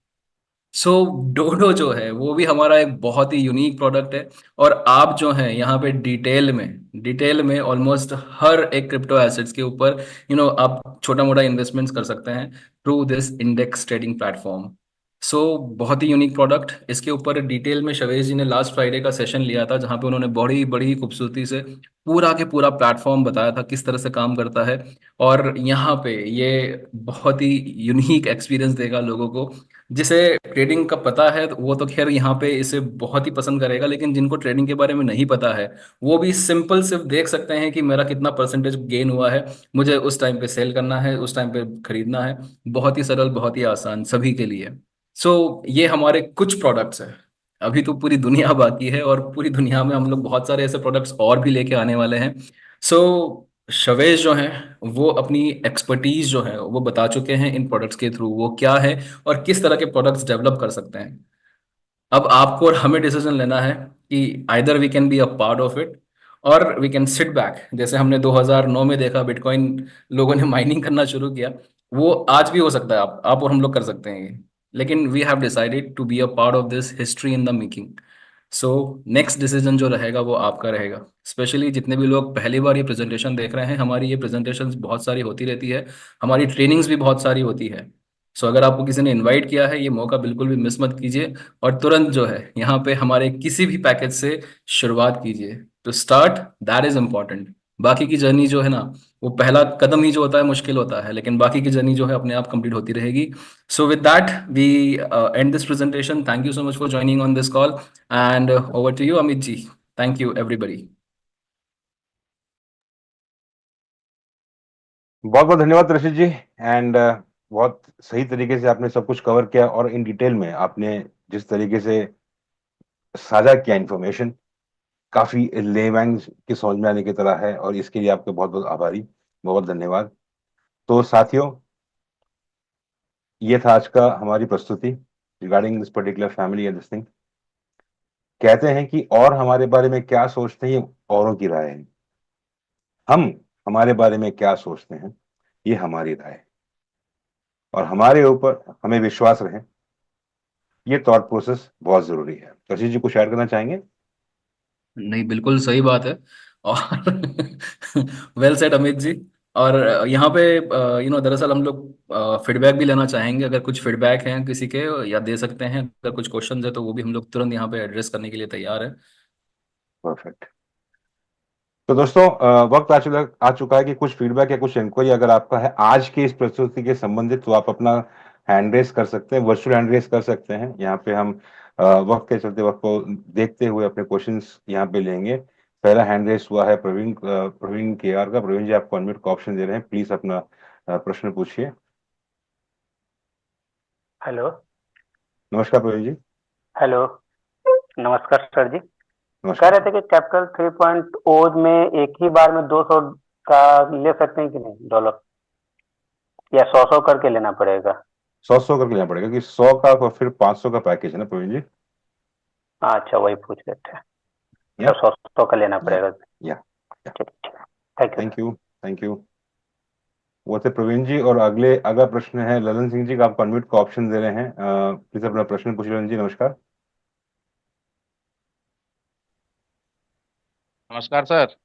सो डोडो जो है वो भी हमारा एक बहुत ही यूनिक प्रोडक्ट है। और आप जो है यहाँ पे डिटेल में ऑलमोस्ट हर एक क्रिप्टो एसेट्स के ऊपर आप छोटा मोटा इन्वेस्टमेंट्स कर सकते हैं through this index trading platform. So बहुत ही यूनिक प्रोडक्ट। इसके ऊपर डिटेल में शवेश जी ने लास्ट फ्राइडे का सेशन लिया था जहाँ पे उन्होंने बड़ी बड़ी खूबसूरती से पूरा के पूरा प्लेटफॉर्म बताया था किस तरह से काम करता है। और यहाँ पे ये बहुत ही यूनिक एक्सपीरियंस देगा लोगों को। जिसे ट्रेडिंग का पता है तो वो तो खैर यहाँ पे इसे बहुत ही पसंद करेगा, लेकिन जिनको ट्रेडिंग के बारे में नहीं पता है वो भी सिंपल सिर्फ देख सकते हैं कि मेरा कितना परसेंटेज गेन हुआ है, मुझे उस टाइम पे सेल करना है, उस टाइम पे खरीदना है। बहुत ही सरल, बहुत ही आसान सभी के लिए। सो ये हमारे कुछ प्रोडक्ट्स हैं। अभी तो पूरी दुनिया बाकी है और पूरी दुनिया में हम लोग बहुत सारे ऐसे प्रोडक्ट्स और भी लेके आने वाले हैं। सो शवेश जो है वो अपनी एक्सपर्टीज जो है वो बता चुके हैं इन प्रोडक्ट्स के थ्रू वो क्या है और किस तरह के प्रोडक्ट्स डेवलप कर सकते हैं। अब आपको और हमें डिसीजन लेना है कि either we can be a part of it और वी कैन सिट बैक। जैसे हमने 2009 में देखा बिटकॉइन लोगों ने माइनिंग करना शुरू किया, वो आज भी हो सकता है, आप और हम लोग कर सकते हैं ये। लेकिन we have decided to be a part of this history in the making. So next decision जो रहेगा वो आपका रहेगा। स्पेशली जितने भी लोग पहली बार ये प्रेजेंटेशन देख रहे हैं, हमारी ये प्रेजेंटेशन बहुत सारी होती रहती है, हमारी ट्रेनिंग्स भी बहुत सारी होती है। सो अगर आपको किसी ने इनवाइट किया है, ये मौका बिल्कुल भी मिस मत कीजिए। और तुरंत जो है यहाँ पे हमारे किसी भी पैकेज से शुरुआत कीजिए। To start, that is important. बाकी की जर्नी जो है ना, वो पहला कदम ही जो होता है मुश्किल होता है, लेकिन बाकी की जर्नी जो है अपने आप कंप्लीट होती रहेगी। So with that, we end this presentation. Thank you so much for joining on this call. And over to you, Amit ji. Thank you, everybody. बहुत बहुत धन्यवाद रशीद जी। एंड बहुत सही तरीके से आपने सब कुछ कवर किया और इन डिटेल में आपने जिस तरीके से साझा किया इंफॉर्मेशन, काफी लेमैन्स की समझ में आने की तरह है और इसके लिए आपके बहुत बहुत आभारी, बहुत धन्यवाद। तो साथियों, ये था आज का हमारी प्रस्तुति regarding this particular family and this thing. कहते हैं कि और हमारे बारे में क्या सोचते हैं ये औरों की राय है, हम हमारे बारे में क्या सोचते हैं ये हमारी राय है, और हमारे ऊपर हमें विश्वास रहे, ये थॉट प्रोसेस बहुत जरूरी है। तो रशीद जी कुछ ऐड करना चाहेंगे? नहीं, बिल्कुल सही बात है। और वेल सेड अमित जी। और यहाँ पे दरअसल हम लोग फीडबैक भी लेना चाहेंगे, अगर कुछ फीडबैक हैं किसी के या दे सकते हैं, अगर कुछ क्वेश्चन है तो वो भी हम लोग तुरंत यहाँ पे एड्रेस करने के लिए तैयार है। परफेक्ट। तो दोस्तों वक्त आ चुका है कि कुछ फीडबैक या कुछ इंक्वायरी अगर आपका है आज की इस प्रस्तुति के संबंधित, तो आप अपना हैंड रेस कर सकते हैं, वर्चुअल हैंड रेस कर सकते हैं। यहाँ पे हम वक्त के चलते वक्त को देखते हुए अपने क्वेश्चंस यहाँ पे लेंगे। पहला हैंड रेस हुआ है प्रवीण के आर का। प्रवीण जी, आपको अनम्यूट का ऑप्शन दे रहे हैं, प्लीज अपना प्रश्न पूछिए। हेलो। नमस्कार प्रवीण जी। हेलो। नमस्कार सर जी। कह नमस्कार रहे सर। थे कि कैपिटल 3.0 में एक ही बार में 200 का ले सकते हैं कि नहीं डॉलर, या 100 करके लेना पड़ेगा? 100 करके लेना पड़ेगा कि 100 का और फिर 500 का पैकेज है ना प्रवीण जी? हाँ, अच्छा, वही पूछ रहे थे। या मतलब 100 का लेना या पड़ेगा। या ठीक ठीक। Thank you sir. Thank you. Thank you. वो थे प्रवीण जी। और अगला प्रश्न है ललन सिंह जी का। आप अनम्यूट का ऑप्शन दे रहे हैं, प्लीज अपना प्रश्न पूछिए ललन जी। नमस्कार। नमस्कार सर।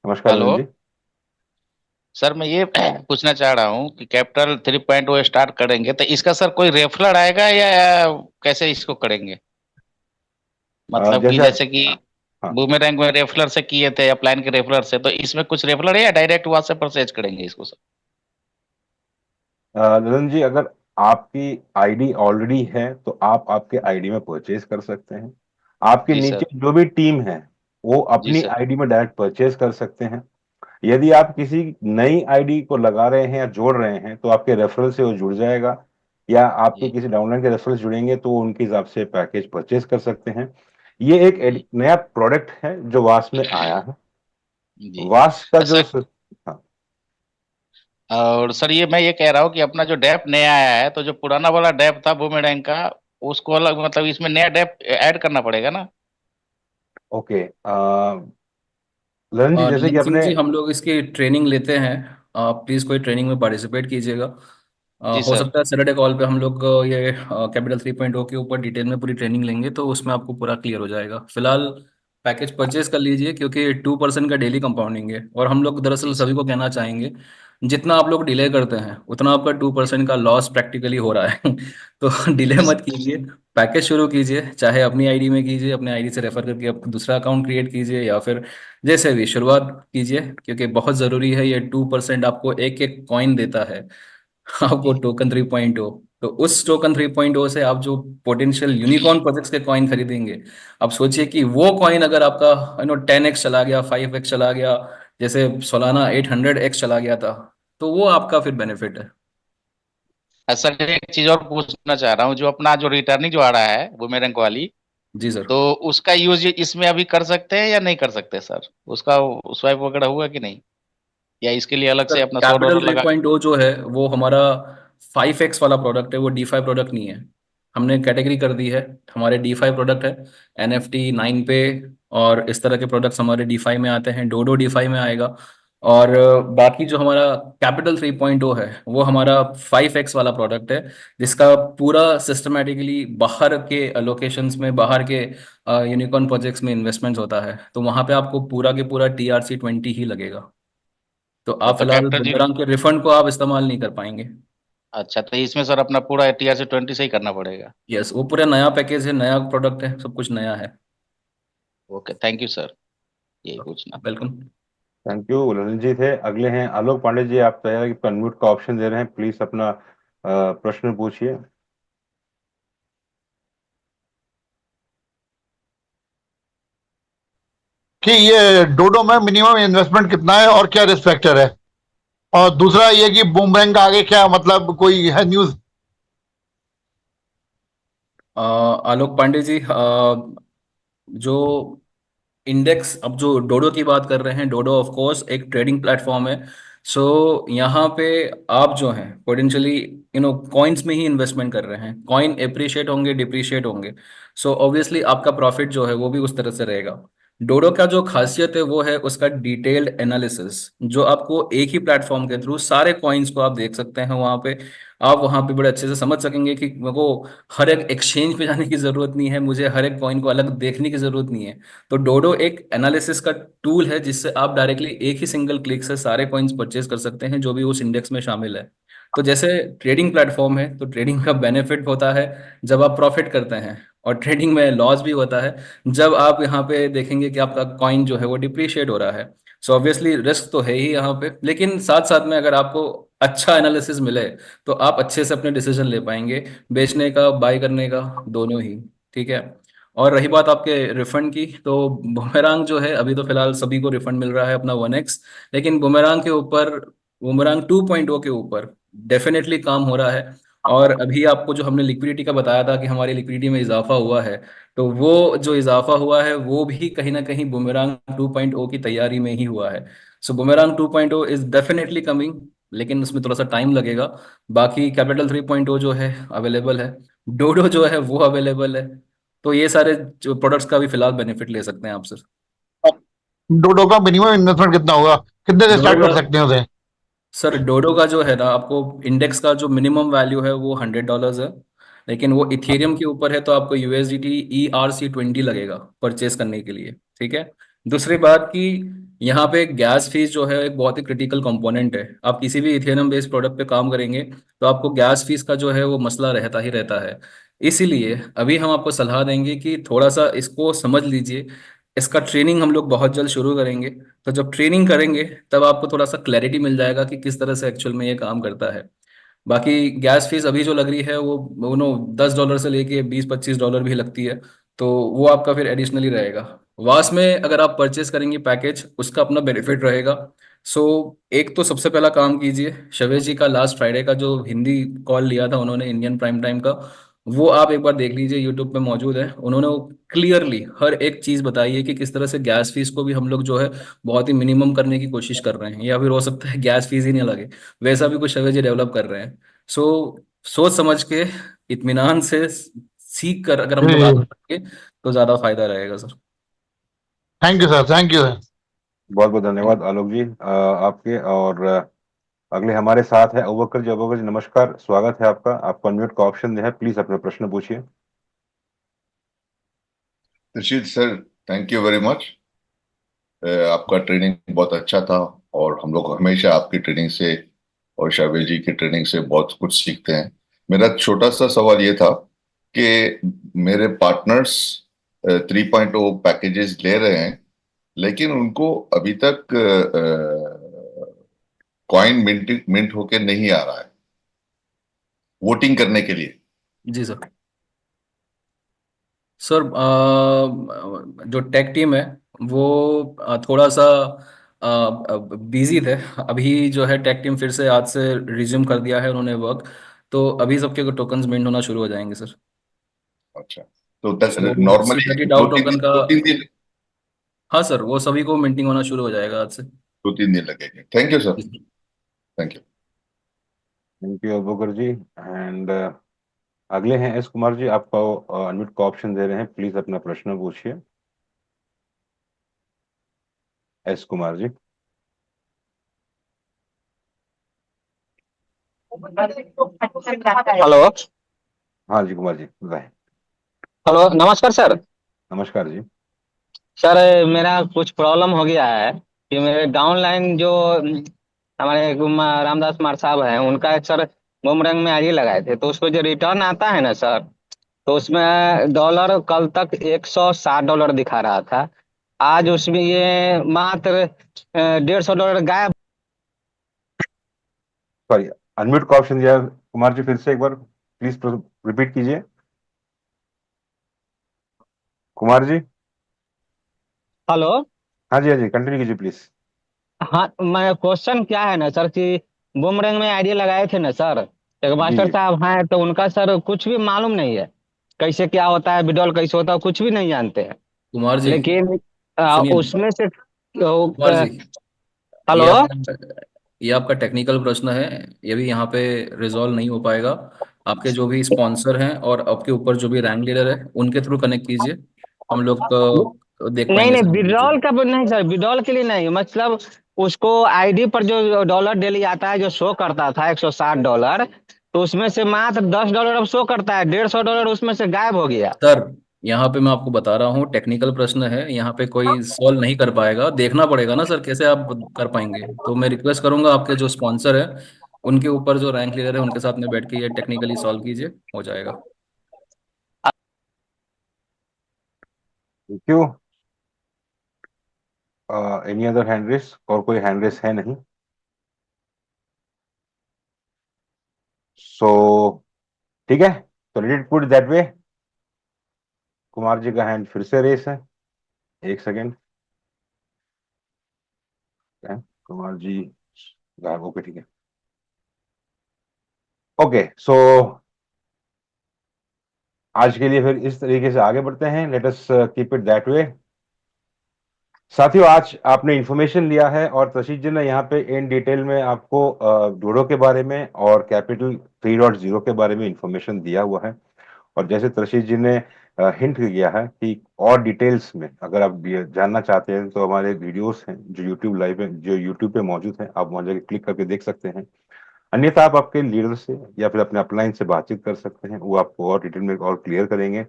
नमस्कार हेलो ललन जी। सर, मैं ये पूछना चाह रहा हूँ कि कैपिटल 3.0 स्टार्ट करेंगे तो इसका सर कोई रेफरल आएगा या कैसे इसको करेंगे? मतलब कि जैसे आप, जैसे कि हाँ, बूमेरैंग में रेफरल से किए थे या प्लान के रेफरल से, तो इसमें कुछ रेफरल है या डायरेक्ट वहां से परचेज करेंगे इसको सर? ललन जी, अगर आपकी आईडी ऑलरेडी है तो आप आपके आईडी में परचेज कर सकते हैं। आपके जी नीचे सर। जो भी टीम है वो जी अपनी सर। आईडी में डायरेक्ट परचेज कर सकते हैं। यदि आप किसी नई आईडी को लगा रहे हैं या जोड़ रहे हैं तो आपके रेफरल से वो जुड़ जाएगा, या आपके जी किसी डाउनलाइन के रेफरल जुड़ेंगे तो वो उनके हिसाब से पैकेज परचेज कर सकते हैं। ये एक जी नया प्रोडक्ट है जो वास में आया है। जी। वास का जो सर, हाँ, और सर ये मैं ये कह रहा हूँ कि अपना जो डैप नया आया है, तो जो पुराना वाला डैप था बूमेरैंग का, उसको अलग मतलब इसमें नया डैप ऐड करना पड़ेगा ना? ओके। ललन जी, जैसे कि ललन सिंह अपने, जी, हम लोग इसकी ट्रेनिंग लेते हैं, आप प्लीज़ कोई ट्रेनिंग में पार्टिसिपेट कीजिएगा। जी हो सर। सकता है सैटरडे कॉल पे हम लोग ये कैपिटल 3.0 के ऊपर डिटेल में पूरी ट्रेनिंग लेंगे, तो उसमें आपको पूरा क्लियर हो जाएगा। फिलहाल पैकेज परचेज कर लीजिए, क्योंकि 2% का डेली कंपाउंडिंग है, और हम लोग दरअसल जी सभी सर। को कहना चाहेंगे जितना आप लोग डिले करते हैं उतना आपका 2% का लॉस प्रैक्टिकली हो रहा है। तो डिले जी मत सर। कीजिए, पैकेज शुरू कीजिए, चाहे अपनी आईडी में कीजिए, अपने आईडी से रेफर करके आप दूसरा अकाउंट क्रिएट कीजिए, या फिर जैसे भी शुरुआत कीजिए, क्योंकि बहुत ज़रूरी है। ये 2% आपको एक एक कॉइन देता है, आपको जी टोकन 3.0। तो उस टोकन 3.0 से आप जो पोटेंशियल यूनिकॉर्न प्रोजेक्ट्स के कॉइन खरीदेंगे, अब सोचिए कि वो कॉइन अगर आपका 10x चला गया, 5x चला गया, जैसे सोलाना 800x चला गया था, तो वो आपका फिर बेनिफिट है। सर, एक चीज और पूछना चाह रहा हूँ, जो अपना जो रिटर्निंग जो आ रहा है बूमेरैंग वाली, जी सर। तो उसका यूज इसमें अभी कर सकते हैं या नहीं कर सकते सर? उसका स्वाइप वगैरह हुआ कि नहीं, या इसके लिए अलग सर, से अपना कैपिटल $100 लगा? 3.0 जो है वो हमारा 5x वाला प्रोडक्ट है, वो डी फाई प्रोडक्ट नहीं है। हमने कैटेगरी कर दी है, हमारे डी फाई प्रोडक्ट है, NFT 9 पे, और इस तरह के प्रोडक्ट्स हमारे डी फाई में आते हैं, डोडो डी फाई में आएगा। और बाकी जो हमारा कैपिटल 3.0 है वो हमारा 5x वाला प्रोडक्ट है, जिसका पूरा सिस्टमेटिकली बाहर के लोकेशंस में, बाहर के यूनिकॉर्न प्रोजेक्ट्स में इन्वेस्टमेंट होता है, तो वहां पे आपको पूरा के पूरा TRC 20 ही लगेगा। तो तो आप फिलहाल कैपिटल जी। बुमरांग के रिफंड को आप इस्तेमाल नहीं कर पाएंगे। अच्छा, तो इसमें सर अपना पूरा TRC 20 से ही करना पड़ेगा? यस, वो पूरा नया पैकेज है, नया प्रोडक्ट है, सब कुछ नया है। ओके, थैंक यू सर, यही पूछना था। वेलकम। थैंक यू ललन जी थे। अगले हैं आलोक पांडे जी। आप तैयार है कि अनम्यूट का ऑप्शन दे रहे हैं, प्लीज अपना प्रश्न पूछिए। कि ये डोडो में मिनिमम इन्वेस्टमेंट कितना है और क्या रिस्क फैक्टर है, और दूसरा ये कि बूमरैंग का आगे क्या मतलब कोई है न्यूज? आलोक पांडे जी, जो इंडेक्स, अब जो डोडो की बात कर रहे हैं, डोडो ऑफ कोर्स एक ट्रेडिंग प्लेटफॉर्म है। सो यहाँ पे आप जो हैं पोटेंशियली कॉइन्स में ही इन्वेस्टमेंट कर रहे हैं, कॉइन एप्रिशिएट होंगे, डिप्रिशिएट होंगे, सो ऑब्वियसली आपका प्रॉफिट जो है वो भी उस तरह से रहेगा। डोडो का जो खासियत है वो है उसका डिटेल्ड एनालिसिस, जो आपको एक ही प्लेटफॉर्म के थ्रू सारे कॉइन्स को आप देख सकते हैं वहां पे। आप वहां पे बड़े अच्छे से समझ सकेंगे कि मेरे को हर एक एक्सचेंज पे जाने की जरूरत नहीं है, मुझे हर एक कॉइन को अलग देखने की जरूरत नहीं है। तो डोडो एक एनालिसिस का टूल है जिससे आप डायरेक्टली एक ही सिंगल क्लिक से सारे कॉइन्स परचेज कर सकते हैं जो भी उस इंडेक्स में शामिल है। तो जैसे ट्रेडिंग प्लेटफॉर्म है, तो ट्रेडिंग का बेनिफिट होता है जब आप प्रॉफिट करते हैं, और ट्रेडिंग में लॉस भी होता है जब आप यहाँ पे देखेंगे कि आपका कॉइन जो है वो डिप्रिशिएट हो रहा है। सो ऑब्वियसली रिस्क तो है ही यहाँ पे, लेकिन साथ साथ में अगर आपको अच्छा एनालिसिस मिले तो आप अच्छे से अपने डिसीजन ले पाएंगे, बेचने का, बाय करने का, दोनों ही। ठीक है। और रही बात आपके रिफंड की, तो बुमेरांग जो है अभी तो फिलहाल सभी को रिफंड मिल रहा है अपना 1x, लेकिन बुमेरांग के ऊपर, बुमेरांग 2.0 के ऊपर डेफिनेटली काम हो रहा है। और अभी आपको जो हमने लिक्विडिटी का बताया था कि हमारी लिक्विडिटी में इजाफा हुआ है, तो वो जो इजाफा हुआ है वो भी कहीं ना कहीं बुमेरांग 2.0 की तैयारी में ही हुआ है। सो बुमेरांग 2.0 इज डेफिनेटली कमिंग, लेकिन उसमें थोड़ा सा टाइम लगेगा। बाकी कैपिटल 3.0 जो है अवेलेबल है, डोडो जो है वो अवेलेबल है। तो ये सारे जो प्रोडक्ट्स का भी फिलहाल बेनिफिट ले सकते हैं आप सर। डोडो का मिनिमम इन्वेस्टमेंट कितना होगा, कितने से डोडो स्टार्ट कर का, सकते हैं उसे? सर डोडो का जो है ना, आपको इंडेक्स का जो मिनिमम वैल्यू है वो $100 है, लेकिन वो इथेरियम के ऊपर है तो आपको यूएसडीटी ERC20 लगेगा परचेस करने के लिए। ठीक है। दूसरी बात कि यहाँ पे गैस फीस जो है एक बहुत ही क्रिटिकल कंपोनेंट है। आप किसी भी इथेरियम बेस्ड प्रोडक्ट पे काम करेंगे तो आपको गैस फीस का जो है वो मसला रहता ही रहता है। इसीलिए अभी हम आपको सलाह देंगे कि थोड़ा सा इसको समझ लीजिए। इसका ट्रेनिंग हम लोग बहुत जल्द शुरू करेंगे, तो जब ट्रेनिंग करेंगे तब आपको थोड़ा सा क्लैरिटी मिल जाएगा कि किस तरह से एक्चुअल में ये काम करता है। बाकी गैस फीस अभी जो लग रही है वो नो $10 से लेके $20-25 भी लगती है, तो वो आपका फिर एडिशनली रहेगा। वास में अगर आप परचेस करेंगे पैकेज, उसका अपना बेनिफिट रहेगा। सो एक तो सबसे पहला काम कीजिए, शवेश जी का लास्ट फ्राइडे का जो हिंदी कॉल लिया था उन्होंने इंडियन प्राइम टाइम का, वो आप एक बार देख लीजिए, यूट्यूब पे मौजूद है। उन्होंने क्लियरली हर एक चीज बताई है कि किस तरह से गैस फीस को भी हम लोग जो है बहुत ही मिनिमम करने की कोशिश कर रहे हैं, या फिर हो सकता है गैस फीस ही नहीं लगे, वैसा भी कुछ शवेज जी डेवलप कर रहे हैं। सो सोच समझ के, इत्मीनान से सीख कर अगर हम लोग आगे बढ़ेंगे तो ज्यादा फायदा रहेगा sir. Thank you sir, thank you sir. बहुत बहुत धन्यवाद आलोक जी आपके। और अगले हमारे साथ है अबूबकर जी। अबूबकर जी नमस्कार, स्वागत है आपका। आपको अनम्यूट का ऑप्शन है, प्लीज अपने प्रश्न पूछिए। निश्चित sir, thank you very much. आपका ट्रेनिंग बहुत अच्छा था और हम लोग हमेशा आपकी ट्रेनिंग से और शाबिर जी की ट्रेनिंग से बहुत कुछ सीखते हैं। मेरा छोटा सा सवाल ये था कि मेरे पार्टनर्स 3.0 पैकेजेस ले रहे हैं, लेकिन उनको अभी तक कॉइन मिंट होके नहीं आ रहा है वोटिंग करने के लिए। जी सर। सर जो टेक टीम है वो थोड़ा सा बिजी थे। अभी जो है टेक टीम फिर से आज से रिज्यूम कर दिया है उन्होंने वर्क, तो अभी सबके टोकन्स मिंट होना शुरू हो जाएंगे सर। अच्छा, तो सो नॉर्मली सिक्योरिटी दो डाउ तीन टोकन का, दो तीन दिन हाँ सर, वो सभी को मिंटिंग होना शुरू हो जाएगा आज से। 2-3 दिन लगेंगे। Thank you sir, thank you. Thank you Abubakar ji. And अगले हैं एस कुमार जी। आपको अनम्यूट का ऑप्शन दे रहे हैं, प्लीज अपना प्रश्न पूछिए। एस कुमार जी। हेलो। हाँ जी कुमार जी बताएं। हेलो, नमस्कार सर। नमस्कार जी। सर, मेरा कुछ प्रॉब्लम हो गया है कि मेरे डाउनलाइन जो हमारे रामदास कुमार साहब हैं, उनका एक सर बुमरंग में आईडी लगाए थे, तो उसको जो रिटर्न आता है ना सर, तो उसमें डॉलर कल तक $160 दिखा रहा था। आज उसमें ये मात्र $150 गायब। सॉरी, अनम्यूट का ऑप्शन दिया कुमार जी, फिर से एक बार प्लीज रिपीट कीजिए। कुमार जी। हेलो। हाँ जी कंटिन्यू कीजिए प्लीज। हाँ, मैं क्वेश्चन क्या है ना सर कि बुमरंग में आईडी लगाए थे ना सर, एक जी मास्टर जी। साहब हैं, तो उनका सर कुछ भी मालूम नहीं है, कैसे क्या होता है, विड्रॉल कैसे होता है, कुछ भी नहीं जानते हैं। कुमार जी लेकिन सुनिए ना, उसमें से कुमार जी, ये हेलो। आपका ये आपका टेक्निकल प्रश्न है, ये भी यहाँ पे रिजॉल्व नहीं हो पाएगा। आपके जो भी स्पॉन्सर हैं और आपके ऊपर जो भी रैंक लीडर है उनके थ्रू कनेक्ट कीजिए। हम लोग तो देख नहीं पाएंगे नहीं, सर हम विड्रॉल नीचे। का नहीं सर, विड्रॉल के लिए नहीं, मतलब उसको आईडी पर जो डॉलर डेली आता है, जो शो करता था $160, तो उसमें से मात्र $10 अब शो करता है, $150 उसमें से गायब हो गया। सर यहाँ पे मैं आपको बता रहा हूँ, टेक्निकल प्रश्न है, यहाँ पे कोई सॉल्व नहीं कर पाएगा, देखना पड़ेगा ना सर कैसे आप कर पाएंगे। तो मैं रिक्वेस्ट करूंगा आपके जो स्पॉन्सर है उनके ऊपर, जो रैंक लीडर है उनके साथ में बैठ के ये टेक्निकली सॉल्व कीजिए, हो जाएगा। Thank you. Any other hand raise? और कोई हैंड रेस है नहीं? सो ठीक है, तो let it put that way. Kumar ji का हैंड फिर से रेस है, एक सेकेंड। कुमार जी गायब, ओके ठीक है। ओके सो आज के लिए फिर इस तरीके से आगे बढ़ते हैं, let us keep it that way. साथियों, आज आपने इंफॉर्मेशन लिया है और तशीश जी ने यहाँ पे इन डिटेल में आपको डोडो के बारे में और कैपिटल 3.0 के बारे में इंफॉर्मेशन दिया हुआ है। और जैसे तशीश जी ने हिंट किया है कि और डिटेल्स में अगर आप ये जानना चाहते हैं तो हमारे वीडियोस हैं जो यूट्यूब लाइव है, जो यूट्यूब पे मौजूद हैं, आप वहां जाके क्लिक करके देख सकते हैं। अन्यथा आप आपके लीडर से या फिर अपने अपलाइन से बातचीत कर सकते हैं, वो आपको और डिटेल में और क्लियर करेंगे।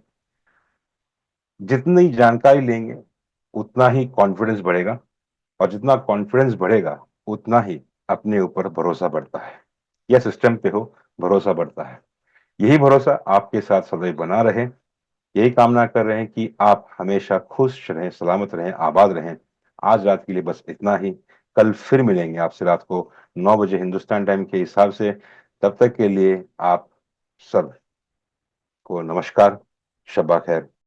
जितनी जानकारी लेंगे उतना ही कॉन्फिडेंस बढ़ेगा, और जितना कॉन्फिडेंस बढ़ेगा उतना ही अपने ऊपर भरोसा बढ़ता है, या सिस्टम पे हो भरोसा बढ़ता है। यही भरोसा आपके साथ सदैव बना रहे, यही कामना कर रहे हैं कि आप हमेशा खुश रहें, सलामत रहें, आबाद रहें। आज रात के लिए बस इतना ही। कल फिर मिलेंगे आपसे रात को 9 बजे हिंदुस्तान टाइम के हिसाब से। तब तक के लिए आप सब को नमस्कार, शब्बा खैर।